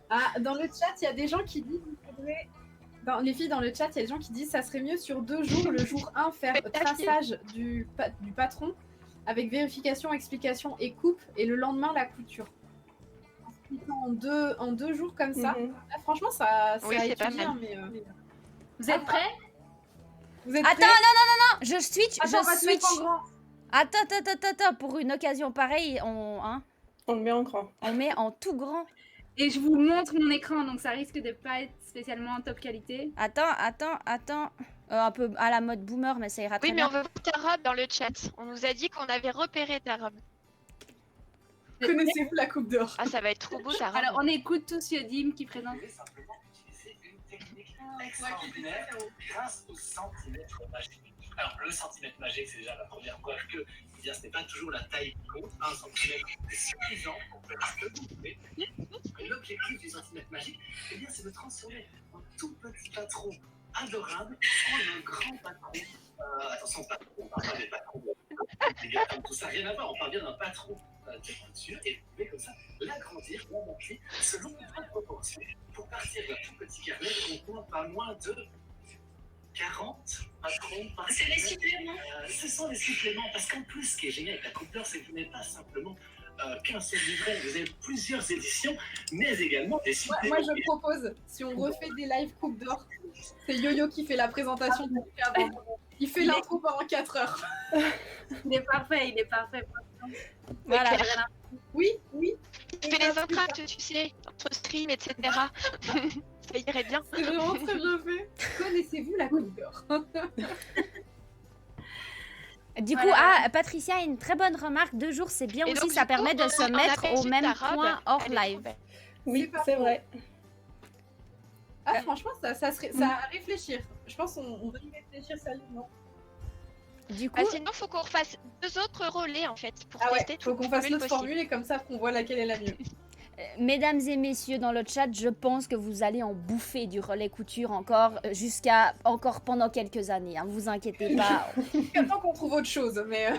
Ah, dans le chat, il y a des gens qui disent qu'il faudrait... les filles, dans le chat, il y a des gens qui disent ça serait mieux sur 2 jours, le jour 1, faire traçage du patron avec vérification, explication et coupe, et le lendemain, la couture. En deux jours comme ça. Là, franchement, ça c'est pas mal. Mais, Vous êtes prêts? Attends, non, je switch, Attends, Attends, pour une occasion pareille, on le met en grand. On met en tout grand. Et je vous montre mon écran, donc ça risque de pas être spécialement en top qualité. Attends. Un peu à la mode boomer, mais ça ira très bien. Oui, mais on veut ta robe dans le chat. On nous a dit qu'on avait repéré ta robe. connaissez-vous la Coupe d'Or? Ah, ça va être trop beau ta robe. Alors, on écoute tous Yodim qui présente. Simplement utiliser une technique extraordinaire grâce au centimètre magique. Alors, le centimètre magique, c'est déjà la première preuve que ce n'est pas toujours la taille qui compte. 1 centimètre, c'est suffisant pour faire ce que vous voulez. L'objectif du centimètre magique, c'est de transformer un tout petit patron adorable en un grand patron. Attention, patron, on ne parle pas des patrons, des gars comme tout ça, rien à voir. On parle bien d'un patron de couture et vous pouvez comme ça l'agrandir, l'augmenter selon votre proportion. Pour partir d'un tout petit carnet, on compte pas moins de 40 patrons par carnet. C'est les suppléments. Ce sont les suppléments, parce qu'en plus, ce qui est génial avec la Coupe d'Or, c'est que vous n'êtes pas simplement qu'un seul livret, vous avez plusieurs éditions, mais également des suppléments. Moi, je propose, si on refait des lives Coupe d'Or, c'est Yo-Yo qui fait la présentation du avant. Il fait l'intro pendant 4 heures. Il est parfait. Voilà. Oui. Il fait les entractes, tu sais, entre stream, etc. Ça irait bien. C'est vraiment très bien fait. Connaissez-vous la couleur? Du coup, Voilà. Patricia a une très bonne remarque. 2 jours, c'est bien Et aussi. donc, Ça du permet coup, de se on mettre appelle au juste même ta robe. point hors Elle est trop live. belle. Oui, pas c'est faux. vrai. Ah, franchement, ça à réfléchir. Je pense qu'on va y réfléchir sérieusement. Du coup, Ah, sinon, faut qu'on refasse 2 autres relais en fait pour Ah ouais, tester faut toutes qu'on les fasse formules notre possibles. formule et comme ça qu'on voit laquelle est la mieux. mesdames et messieurs dans le chat, je pense que vous allez en bouffer du relais couture encore encore pendant quelques années. Hein, vous inquiétez pas. Attends qu'on trouve autre chose, mais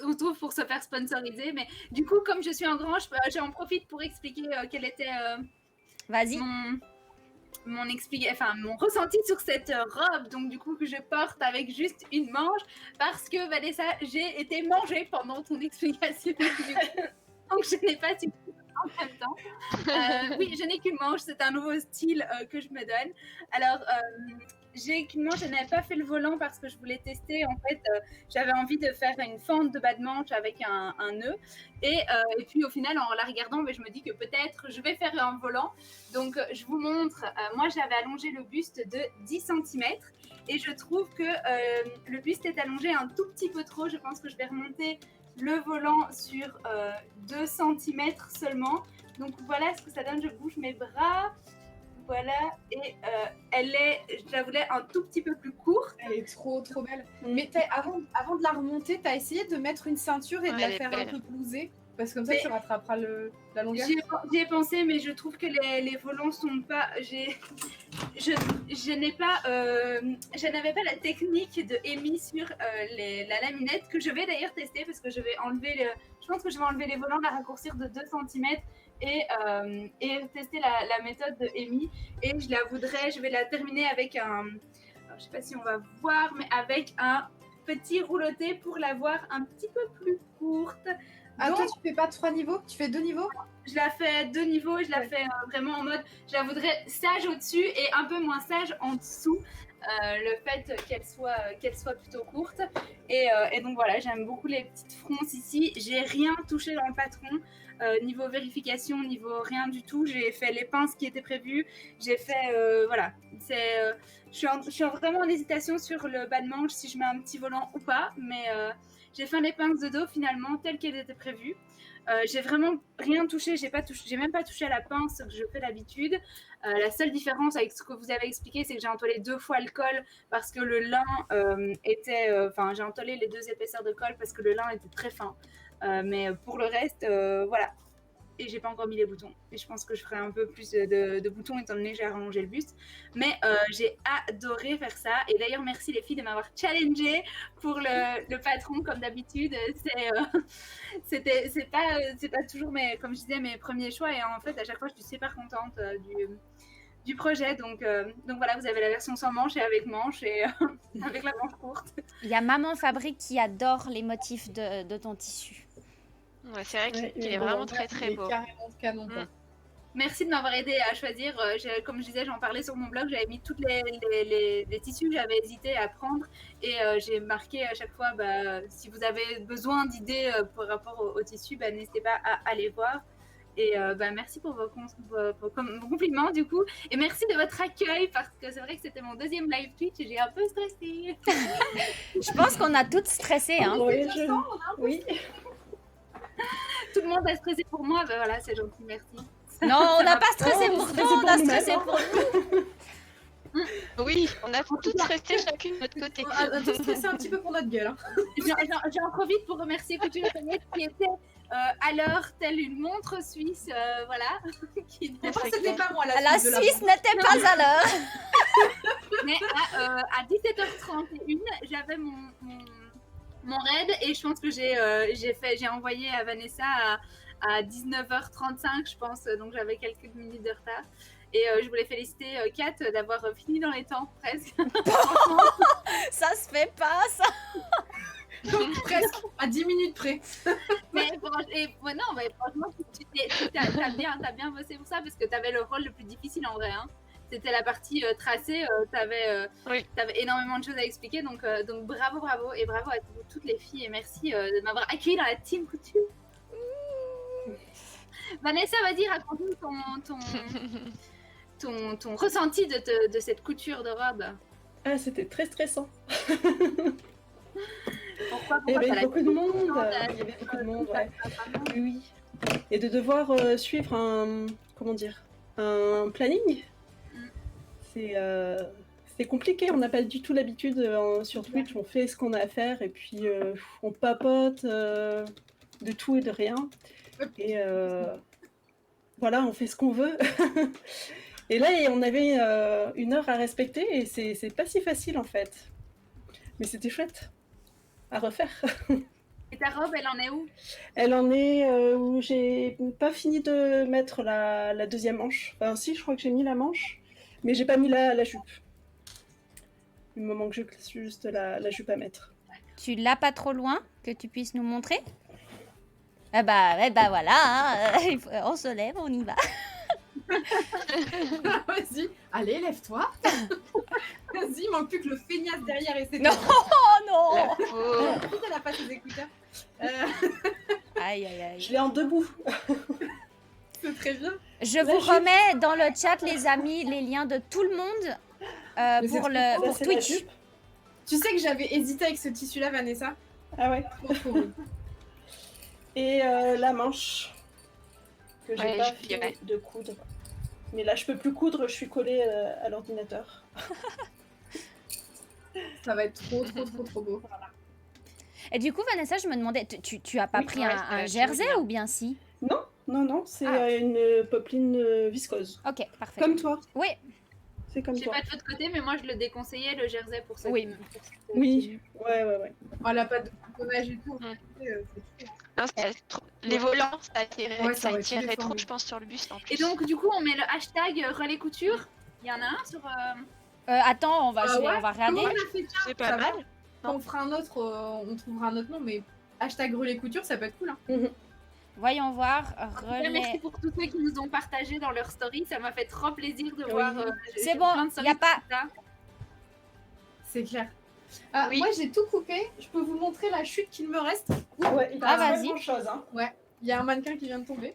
On trouve pour se faire sponsoriser. Mais du coup, comme je suis en grand, j'en profite pour expliquer quel était Vas-y. mon ressenti sur cette robe, donc du coup que je porte avec juste une manche, parce que Vanessa, j'ai été mangée pendant ton explication. Donc je n'ai pas su en même temps. Oui, je n'ai qu'une manche, c'est un nouveau style que je me donne. Alors, j'ai qu'une manche, je n'avais pas fait le volant parce que je voulais tester. En fait, j'avais envie de faire une fente de bas de manche avec un nœud. Et puis au final, en la regardant, je me dis que peut-être je vais faire un volant. Donc, je vous montre. Moi, j'avais allongé le buste de 10 cm. Et je trouve que le buste est allongé un tout petit peu trop. Je pense que je vais remonter le volant sur 2 cm seulement. Donc voilà ce que ça donne. Je bouge mes bras. Voilà. Et je la voulais un tout petit peu plus courte. elle est trop belle. Mais avant de la remonter, t'as essayé de mettre une ceinture et de Ouais, la elle est faire un belle. peu blousée? Parce que comme ça, Mais- tu rattraperas la longueur. J'y ai pensé, mais je trouve que les volants sont pas. Je n'avais pas la technique de Amy sur la laminette que je vais d'ailleurs tester parce que je pense que je vais enlever les volants, la raccourcir de 2 cm et tester la méthode de Amy. Et je vais la terminer avec alors, je sais pas si on va voir, mais avec un petit rouloté pour la voir un petit peu plus courte. Ah, Donc, toi, tu fais pas 3 niveaux? Tu fais 2 niveaux? je la fais 2 niveaux, je la fais vraiment en mode, je la voudrais sage au-dessus et un peu moins sage en dessous. Le fait qu'elle soit plutôt courte. Et donc voilà, j'aime beaucoup les petites fronces ici. J'ai rien touché dans le patron. Niveau vérification, niveau rien du tout. J'ai fait les pinces qui étaient prévues. J'ai fait, voilà. Je suis vraiment en hésitation sur le bas de manche, si je mets un petit volant ou pas. Mais j'ai fait les pinces de dos finalement, telles qu'elles étaient prévues. J'ai vraiment rien touché, j'ai même pas touché à la pince que je fais d'habitude. La seule différence avec ce que vous avez expliqué, c'est que j'ai entoilé 2 fois le col parce que le lin j'ai entoilé les 2 épaisseurs de col parce que le lin était très fin. Mais pour le reste, voilà. Et j'ai pas encore mis les boutons. Et je pense que je ferai un peu plus de boutons étant donné que j'ai rallongé le buste. Mais j'ai adoré faire ça. Et d'ailleurs, merci les filles de m'avoir challengé pour le patron comme d'habitude. C'est pas toujours comme je disais, mes premiers choix. Et en fait, à chaque fois, je suis super contente du projet. Donc voilà, vous avez la version sans manche et avec manche et avec la manche courte. Il y a Maman Fabrique qui adore les motifs de ton tissu. Ouais, c'est vrai Ouais, qu'il il est est vraiment beau. très très Il est beau. carrément canon, quoi. Merci de m'avoir aidé à choisir. Comme je disais, j'en parlais sur mon blog, j'avais mis tous les tissus que j'avais hésité à prendre et j'ai marqué à chaque fois, si vous avez besoin d'idées par rapport au tissu, n'hésitez pas à aller voir. Et merci pour vos compliments du coup. Et merci de votre accueil parce que c'est vrai que c'était mon 2e live Twitch et j'ai un peu stressé. Je pense qu'on a toutes stressé. Hein. Oui, oui. Tout le monde a stressé pour moi. Voilà, c'est gentil, merci. Non, on n'a pas stressé Oh, pour stressé toi, on a pour stressé nous-mêmes. pour Oui, on a toutes resté chacune de notre côté. On a tous stressé un petit peu pour notre gueule. Hein. J'en profite pour remercier Couture Internet qui était à l'heure telle une montre suisse, voilà. Pourtant, c'était pas moi La Suisse n'était pas à l'heure. Mais à 17h31, j'avais mon raid et je pense que j'ai envoyé à Vanessa à 19h35, je pense, donc j'avais quelques minutes de retard. Et je voulais féliciter Kat d'avoir fini dans les temps, presque. Ça se fait pas, ça. Presque, à 10 minutes près. Mais franchement, t'as bien bossé pour ça parce que t'avais le rôle le plus difficile en vrai. Hein. C'était la partie tracée, t'avais énormément de choses à expliquer, donc bravo et bravo à toutes les filles et merci de m'avoir accueilli dans la team couture. Vanessa, vas-y, raconte-nous ton ressenti de cette couture de robe. Ah, c'était très stressant. Pourquoi Il y avait ça l'a beaucoup de dit monde. Pourquoi Il y avait beaucoup de monde, ça- ouais. ça- ça- Oui, oui. Et de devoir suivre un planning, c'est compliqué. On n'a pas du tout l'habitude sur Twitch. On fait ce qu'on a à faire et puis on papote de tout et de rien. Et voilà, on fait ce qu'on veut. Et là, on avait 1 heure à respecter et c'est pas si facile en fait. Mais c'était chouette à refaire. Et ta robe, elle en est où? Elle en est où j'ai pas fini de mettre la deuxième manche. Enfin, si, je crois que j'ai mis la manche, mais j'ai pas mis la jupe. Il me manque juste la jupe à mettre. Tu l'as pas trop loin que tu puisses nous montrer? Ah bah, ouais, bah voilà, hein, on se lève, on y va. Vas-y, allez, lève-toi. Vas-y, il manque plus que le feignasse derrière et c'est Non, tout. oh non. Oh. Elle a pas ses écouteurs. Aïe, aïe, aïe. Je l'ai en debout. C'est très bien. Je La vous jupe. remets dans le chat, les amis, les liens de tout le monde Mais pour, c'est Ça, pour c'est la Twitch. jupe. Tu sais que j'avais hésité avec ce tissu-là, Vanessa. Ah ouais. Trop beau. Et la manche que j'ai Ouais, pas je fini dirais. de coudre. Mais là, je peux plus coudre. Je suis collée à l'ordinateur. Ça va être trop beau. Et du coup, Vanessa, je me demandais, tu as pas Oui, pris ouais, un c'est jersey bien. ou bien si? Non, c'est Ah. une popeline viscose. Ok, parfait. Comme toi. Oui, C'est comme Je sais toi. pas de votre côté, mais moi je le déconseillais le jersey pour ça. Oui. Oui, ouais. Oh, elle a pas de couponnage et tout. C'est tout. Non, les volants, ça attirait, Ouais, ça ça aurait été attirait trop, déformé. je pense, sur le buste en plus. Et donc, du coup, on met le hashtag relais couture. Il y en a un sur. attends, on va, Ah ouais on va Comment regarder. on a fait ça c'est pas Ça mal. va Quand on fera un autre, on trouvera un autre nom, mais hashtag relais couture, ça peut être cool. Hein. Voyons voir, Merci relais. pour tous ceux qui nous ont partagé dans leur story. Ça m'a fait trop plaisir de voir. C'est j'ai bon, plein de y a stories pas- comme ça. C'est clair. Ah, Oui. Moi, j'ai tout coupé. Je peux vous montrer la chute qu'il me reste. Ouais, il Ah, reste pas vas-y. grand-chose, hein. Il y a un mannequin qui vient de tomber.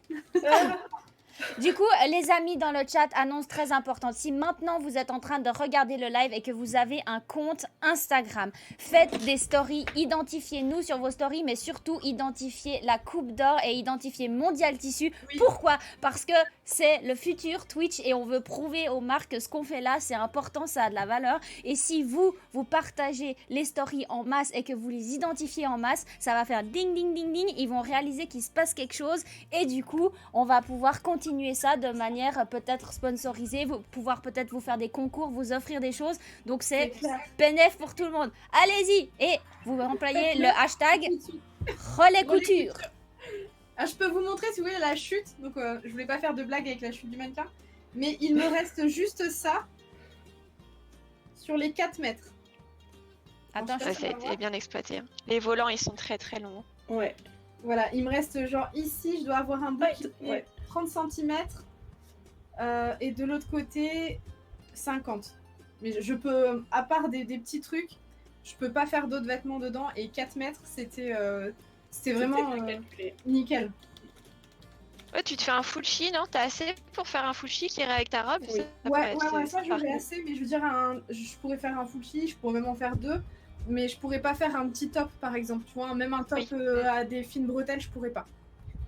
Du coup, les amis dans le chat, annonce très importante. Si maintenant vous êtes en train de regarder le live et que vous avez un compte Instagram, faites des stories, identifiez-nous sur vos stories, mais surtout identifiez la coupe d'or et identifiez Mondial Tissu. Oui. Pourquoi? Parce que c'est le futur Twitch et on veut prouver aux marques que ce qu'on fait là, c'est important, ça a de la valeur. Et si vous partagez les stories en masse et que vous les identifiez en masse, ça va faire ding, ding, ding, ding. Ils vont réaliser qu'il se passe quelque chose et du coup, on va pouvoir continuer ça de manière peut-être sponsorisée, pouvoir peut-être vous faire des concours, vous offrir des choses. Donc c'est bénéf pour tout le monde. Allez-y et vous employez le hashtag relais couture. Ah, je peux vous montrer si vous voulez la chute. Donc, je voulais pas faire de blague avec la chute du mannequin. Mais il me reste juste ça sur les 4 mètres. Attends, Ça, ça a été bien exploité. hein. Les volants, ils sont très très longs. Ouais. Voilà, il me reste genre ici, je dois avoir un bout qui fait Ouais. 30 cm. Et de l'autre côté, 50. Mais je peux, à part des petits trucs, je peux pas faire d'autres vêtements dedans. Et 4 mètres, c'était vraiment C'était bien calculé. nickel. Ouais, tu te fais un full chi, non? T'as assez pour faire un full chi qui irait avec ta robe? Oui. Ça Ouais, pourrait être ça j'aurais parfait. assez, mais je veux dire, je pourrais faire un full chi, je pourrais même en faire 2, mais je pourrais pas faire un petit top par exemple, tu vois, même un top Oui. à des fines bretelles, je pourrais pas.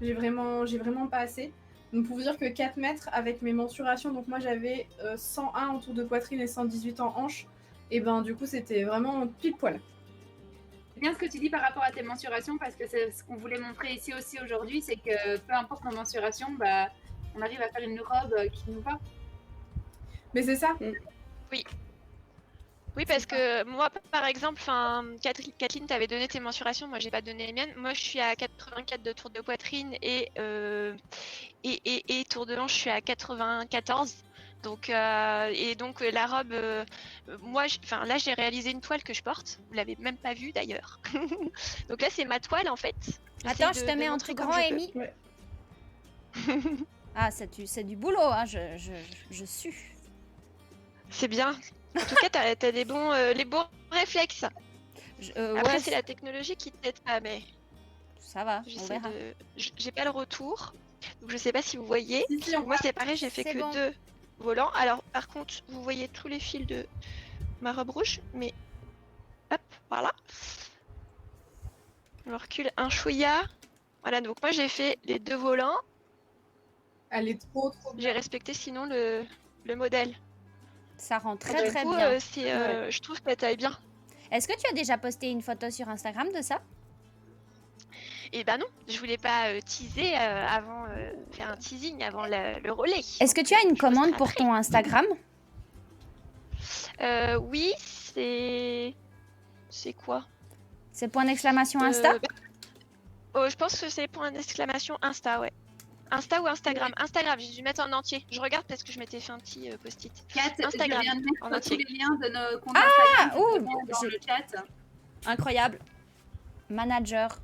J'ai vraiment pas assez. Donc pour vous dire que 4 mètres avec mes mensurations, donc moi j'avais 101 en tour de poitrine et 118 en hanche, et ben du coup c'était vraiment pile poil. C'est bien ce que tu dis par rapport à tes mensurations parce que c'est ce qu'on voulait montrer ici aussi aujourd'hui, c'est que peu importe nos mensurations, bah, on arrive à faire une robe qui nous va. Mais c'est ça. Oui, parce que moi, par exemple, Kathleen, t'avais donné tes mensurations, moi j'ai pas donné les miennes. Moi je suis à 84 de tour de poitrine et tour de hanche, je suis à 94. Donc, et donc la robe, là j'ai réalisé une toile que je porte. Vous l'avez même pas vue d'ailleurs. Donc là c'est ma toile en fait. Attends, J'essaie je te de mets en montrer tout comme grand, je peux. Amy. Ouais. Ah, c'est du boulot, hein. Je sue. C'est bien. En tout cas, t'as les bons réflexes. Après, Ouais, c'est la technologie qui t'aide pas, mais ça va, on j'essaie verra. de. J'ai pas le retour. Donc, je sais pas si vous voyez. Si, on Moi, c'est pareil, j'ai fait C'est que bon. 2 volants. Alors, par contre, vous voyez tous les fils de ma robe rouge, mais hop, voilà. On recule un chouïa. Voilà, donc moi, j'ai fait les 2 volants. Elle est trop J'ai bien. respecté sinon le modèle. Ça rend très Du très coup, bien. je trouve que ça taille bien. Est-ce que tu as déjà posté une photo sur Instagram de ça? Et bah non, je voulais pas teaser avant, faire un teasing avant le relais. Est-ce que tu as une Je posterai commande pour après. ton Instagram? Oui, c'est quoi? C'est point d'exclamation Insta? Je pense que c'est point d'exclamation Insta, ouais. Insta ou Instagram? Instagram, j'ai dû mettre en entier. Je regarde parce que je m'étais fait un petit post-it. Kat, Instagram, je viens de en mettre tous entier. les liens de nos comptes Instagram ouh, justement dans le chat. Incroyable. Manager.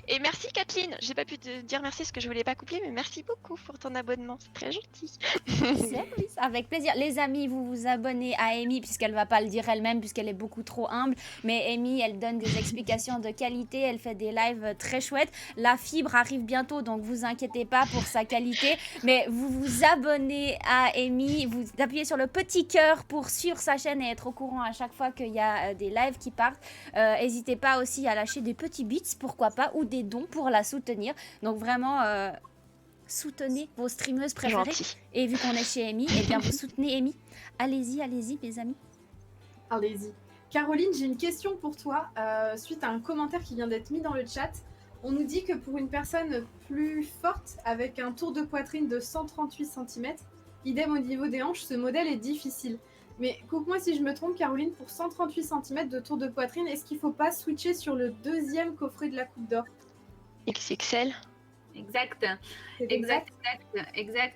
Et merci Kathleen, j'ai pas pu te dire merci parce que je voulais pas coupler, mais merci beaucoup pour ton abonnement, c'est très gentil. Service, avec plaisir. Les amis, vous vous abonnez à Amy, puisqu'elle va pas le dire elle-même, puisqu'elle est beaucoup trop humble. Mais Amy, elle donne des explications de qualité, elle fait des lives très chouettes. La fibre arrive bientôt, donc vous inquiétez pas pour sa qualité. Mais vous vous abonnez à Amy, vous appuyez sur le petit cœur pour suivre sa chaîne et être au courant à chaque fois qu'il y a des lives qui partent. N'hésitez pas aussi à lâcher des petits bits, pourquoi pas, ou des dons pour la soutenir. Donc vraiment, soutenez vos streameuses préférées. Gentil. Et vu qu'on est chez Amy, eh bien vous soutenez Amy. Allez-y, mes amis. Allez-y. Caroline, j'ai une question pour toi. Suite à un commentaire qui vient d'être mis dans le chat, on nous dit que pour une personne plus forte, avec un tour de poitrine de 138 cm, idem au niveau des hanches, ce modèle est difficile. Mais coupe-moi si je me trompe, Caroline, pour 138 cm de tour de poitrine, est-ce qu'il ne faut pas switcher sur le deuxième coffret de la Coupe d'Or? XXL. Exact.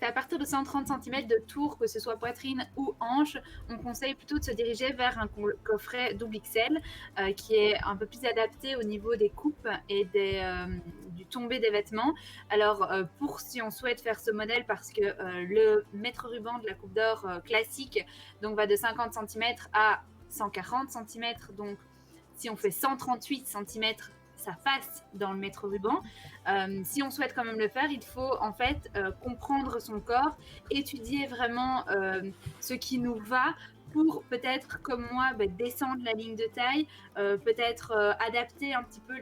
À partir de 130 cm de tour, que ce soit poitrine ou hanche, on conseille plutôt de se diriger vers un coffret double XL qui est un peu plus adapté au niveau des coupes et du tombé des vêtements. Alors, si on souhaite faire ce modèle, parce que le mètre ruban de la Coupe d'Or classique donc, va de 50 cm à 140 cm. Donc, si on fait 138 cm, ça passe dans le mètre ruban. Si on souhaite quand même le faire, il faut en fait comprendre son corps, étudier vraiment ce qui nous va pour peut-être, comme moi, descendre la ligne de taille, peut-être adapter un petit peu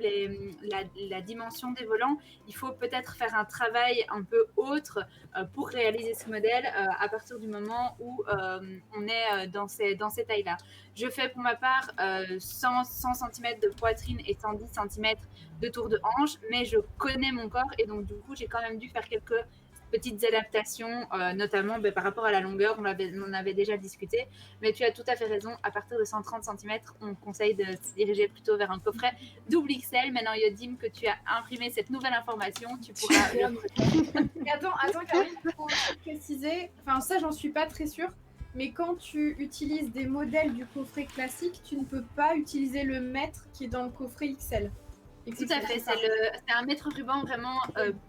la dimension des volants. Il faut peut-être faire un travail un peu autre pour réaliser ce modèle à partir du moment où on est dans ces tailles-là. Je fais pour ma part 100 cm de poitrine et 110 cm de tour de hanche, mais je connais mon corps et donc du coup j'ai quand même dû faire quelques petites adaptations, notamment par rapport à la longueur, on en avait déjà discuté, mais tu as tout à fait raison, à partir de 130 cm, on conseille de se diriger plutôt vers un coffret double XL. Maintenant Yodim, que tu as imprimé cette nouvelle information, tu pourras... Attends Caroline, pour préciser, enfin ça j'en suis pas très sûre, mais quand tu utilises des modèles du coffret classique, tu ne peux pas utiliser le mètre qui est dans le coffret XL. Tout à fait, c'est un mètre ruban vraiment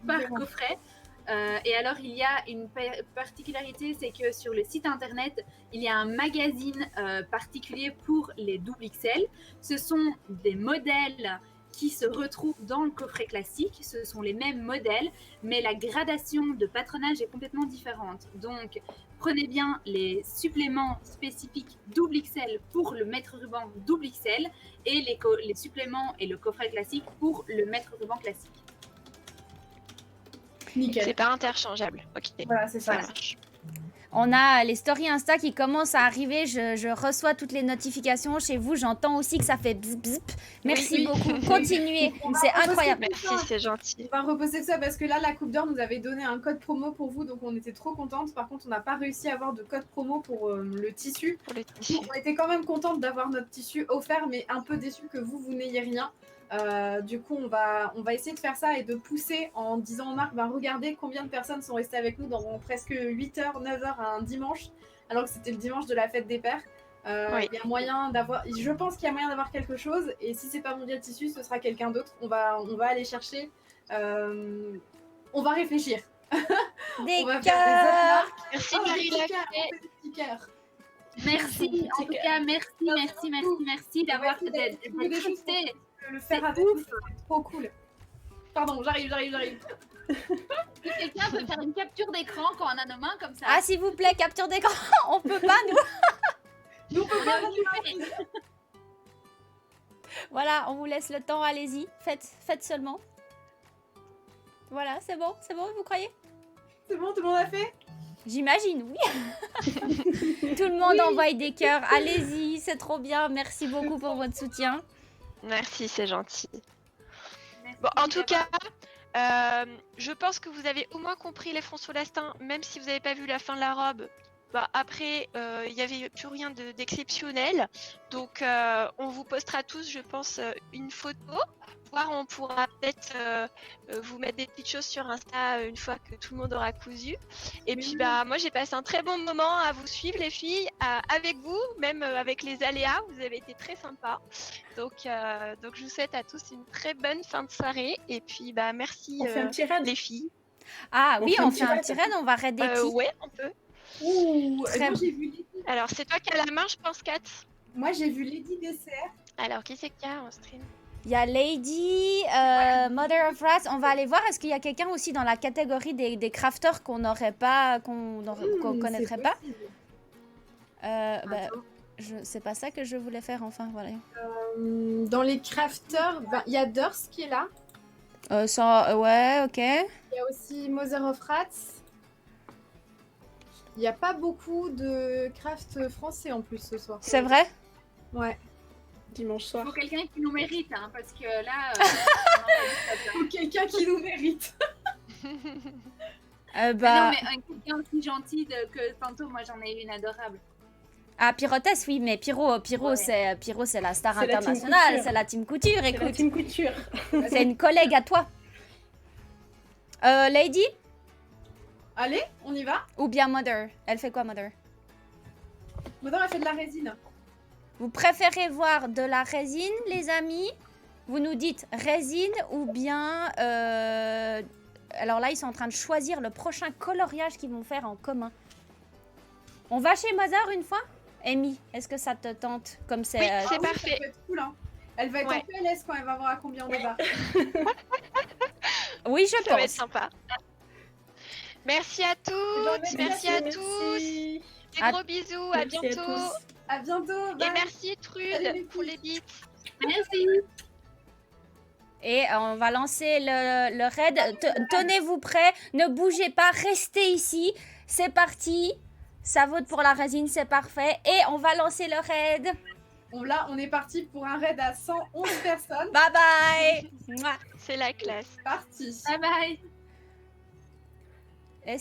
par coffret. Et alors, il y a une particularité, c'est que sur le site internet, il y a un magazine particulier pour les double XL. Ce sont des modèles qui se retrouvent dans le coffret classique. Ce sont les mêmes modèles, mais la gradation de patronage est complètement différente. Donc, prenez bien les suppléments spécifiques double XL pour le mètre ruban double XL et les suppléments et le coffret classique pour le mètre ruban classique. Nickel. C'est pas interchangeable. Ok. Voilà, c'est ça. Marche. On a les stories Insta qui commencent à arriver. Je reçois toutes les notifications chez vous. J'entends aussi que ça fait bzz bzz. Merci beaucoup. Continuez. C'est incroyable. Merci, c'est gentil. On va reposer ça parce que là, la Coupe d'Or nous avait donné un code promo pour vous, donc on était trop contente. Par contre, on n'a pas réussi à avoir de code promo pour le tissu. Pour le tissu. On était quand même contente d'avoir notre tissu offert, mais un peu déçue que vous n'ayez rien. Du coup, on va essayer de faire ça et de pousser en disant aux marques, regardez combien de personnes sont restées avec nous dans presque 8h, 9h un dimanche, alors que c'était le dimanche de la fête des pères. Oui. Il y a moyen d'avoir, je pense qu'il y a moyen d'avoir quelque chose, et si c'est pas Mondial Tissu, ce sera quelqu'un d'autre. On va aller chercher. On va réfléchir. Des On va faire cœurs. des autres marques. Merci Oh, Marie. des petits cœurs. Merci, en tout cas, merci d'avoir écouté. écouté. Le faire C'est avec ouf. nous, c'est trop cool. Pardon, j'arrive. Quelqu'un peut faire une capture d'écran quand on a nos mains comme ça. Ah, s'il vous plaît, capture d'écran. On peut pas, nous. Nous, on peut On pas est occupés. Voilà, on vous laisse le temps, allez-y. Faites seulement. Voilà, c'est bon, vous croyez? C'est bon, tout le monde a fait? J'imagine, oui. Tout le monde envoie des cœurs. Allez-y, c'est trop bien. Merci beaucoup pour votre soutien. Merci, c'est gentil. Merci, Bon, en tout Eva. cas, je pense que vous avez au moins compris les fonds Solastin, même si vous n'avez pas vu la fin de la robe. Bah, après, il n'y avait plus rien d'exceptionnel. Donc, on vous postera tous, je pense, une photo. Voire on pourra peut-être vous mettre des petites choses sur Insta une fois que tout le monde aura cousu. Et puis, bah, moi, j'ai passé un très bon moment à vous suivre, les filles, avec vous, même avec les aléas. Vous avez été très sympas. Donc, je vous souhaite à tous une très bonne fin de soirée. Et puis, bah, merci, On fait un petit raid. les filles. Ah oui, on fait un raid. petit raid, on va raider qui? Ouais, on peut. Ouh, Très moi bon. j'ai vu Lady. Alors, c'est toi qui as la main, je pense, Kat. Moi j'ai vu Lady Dessert. Alors, qui c'est qu'il y a en stream? Il y a Lady, Mother of Rats. On va aller voir. Est-ce qu'il y a quelqu'un aussi dans la catégorie des crafters qu'on n'aurait pas, qu'on connaîtrait pas? Bah, c'est pas ça que je voulais faire. Enfin, voilà. Dans les crafters, il y a Durst qui est là. Ouais, ok. Il y a aussi Mother of Rats. Il n'y a pas beaucoup de craft français en plus ce soir. C'est vrai? Ouais. Dimanche Il soir. faut quelqu'un qui nous mérite, hein, parce que là, Faut quelqu'un qui nous mérite. Bah... non, mais quelqu'un aussi gentil que tantôt, moi j'en ai une adorable. Ah, Pyrotès, oui, mais Pyro, Ouais. c'est la star C'est la team internationale, couture. c'est la team couture, C'est la écoute. team couture. C'est une collègue à toi. Lady Allez, on y va. ou bien Mother? Elle fait quoi, Mother? Maintenant, elle fait de la résine. Vous préférez voir de la résine, les amis? Vous nous dites résine ou bien... Alors là, ils sont en train de choisir le prochain coloriage qu'ils vont faire en commun. On va chez Mother une fois? Amy, est-ce que ça te tente comme c'est... Oui, Ah c'est oui, parfait. Ça peut être cool, hein. Elle va être Ouais. en PLS quand elle va voir à combien on débarque. Oui, je Ça va être pense. sympa. Merci à toutes, merci à tous. Des À- gros bisous, à Merci à bientôt. tous. À bientôt. Et Bye. merci Salut, les Trude pour filles. les bits. Merci. Et on va lancer le raid. Tenez-vous prêts, ne bougez pas, restez ici. C'est parti. Ça vote pour la résine, c'est parfait. Et on va lancer le raid. Là, on est parti pour un raid à 111 personnes. Bye bye. Mouah. C'est la classe. Parti. Bye bye. Et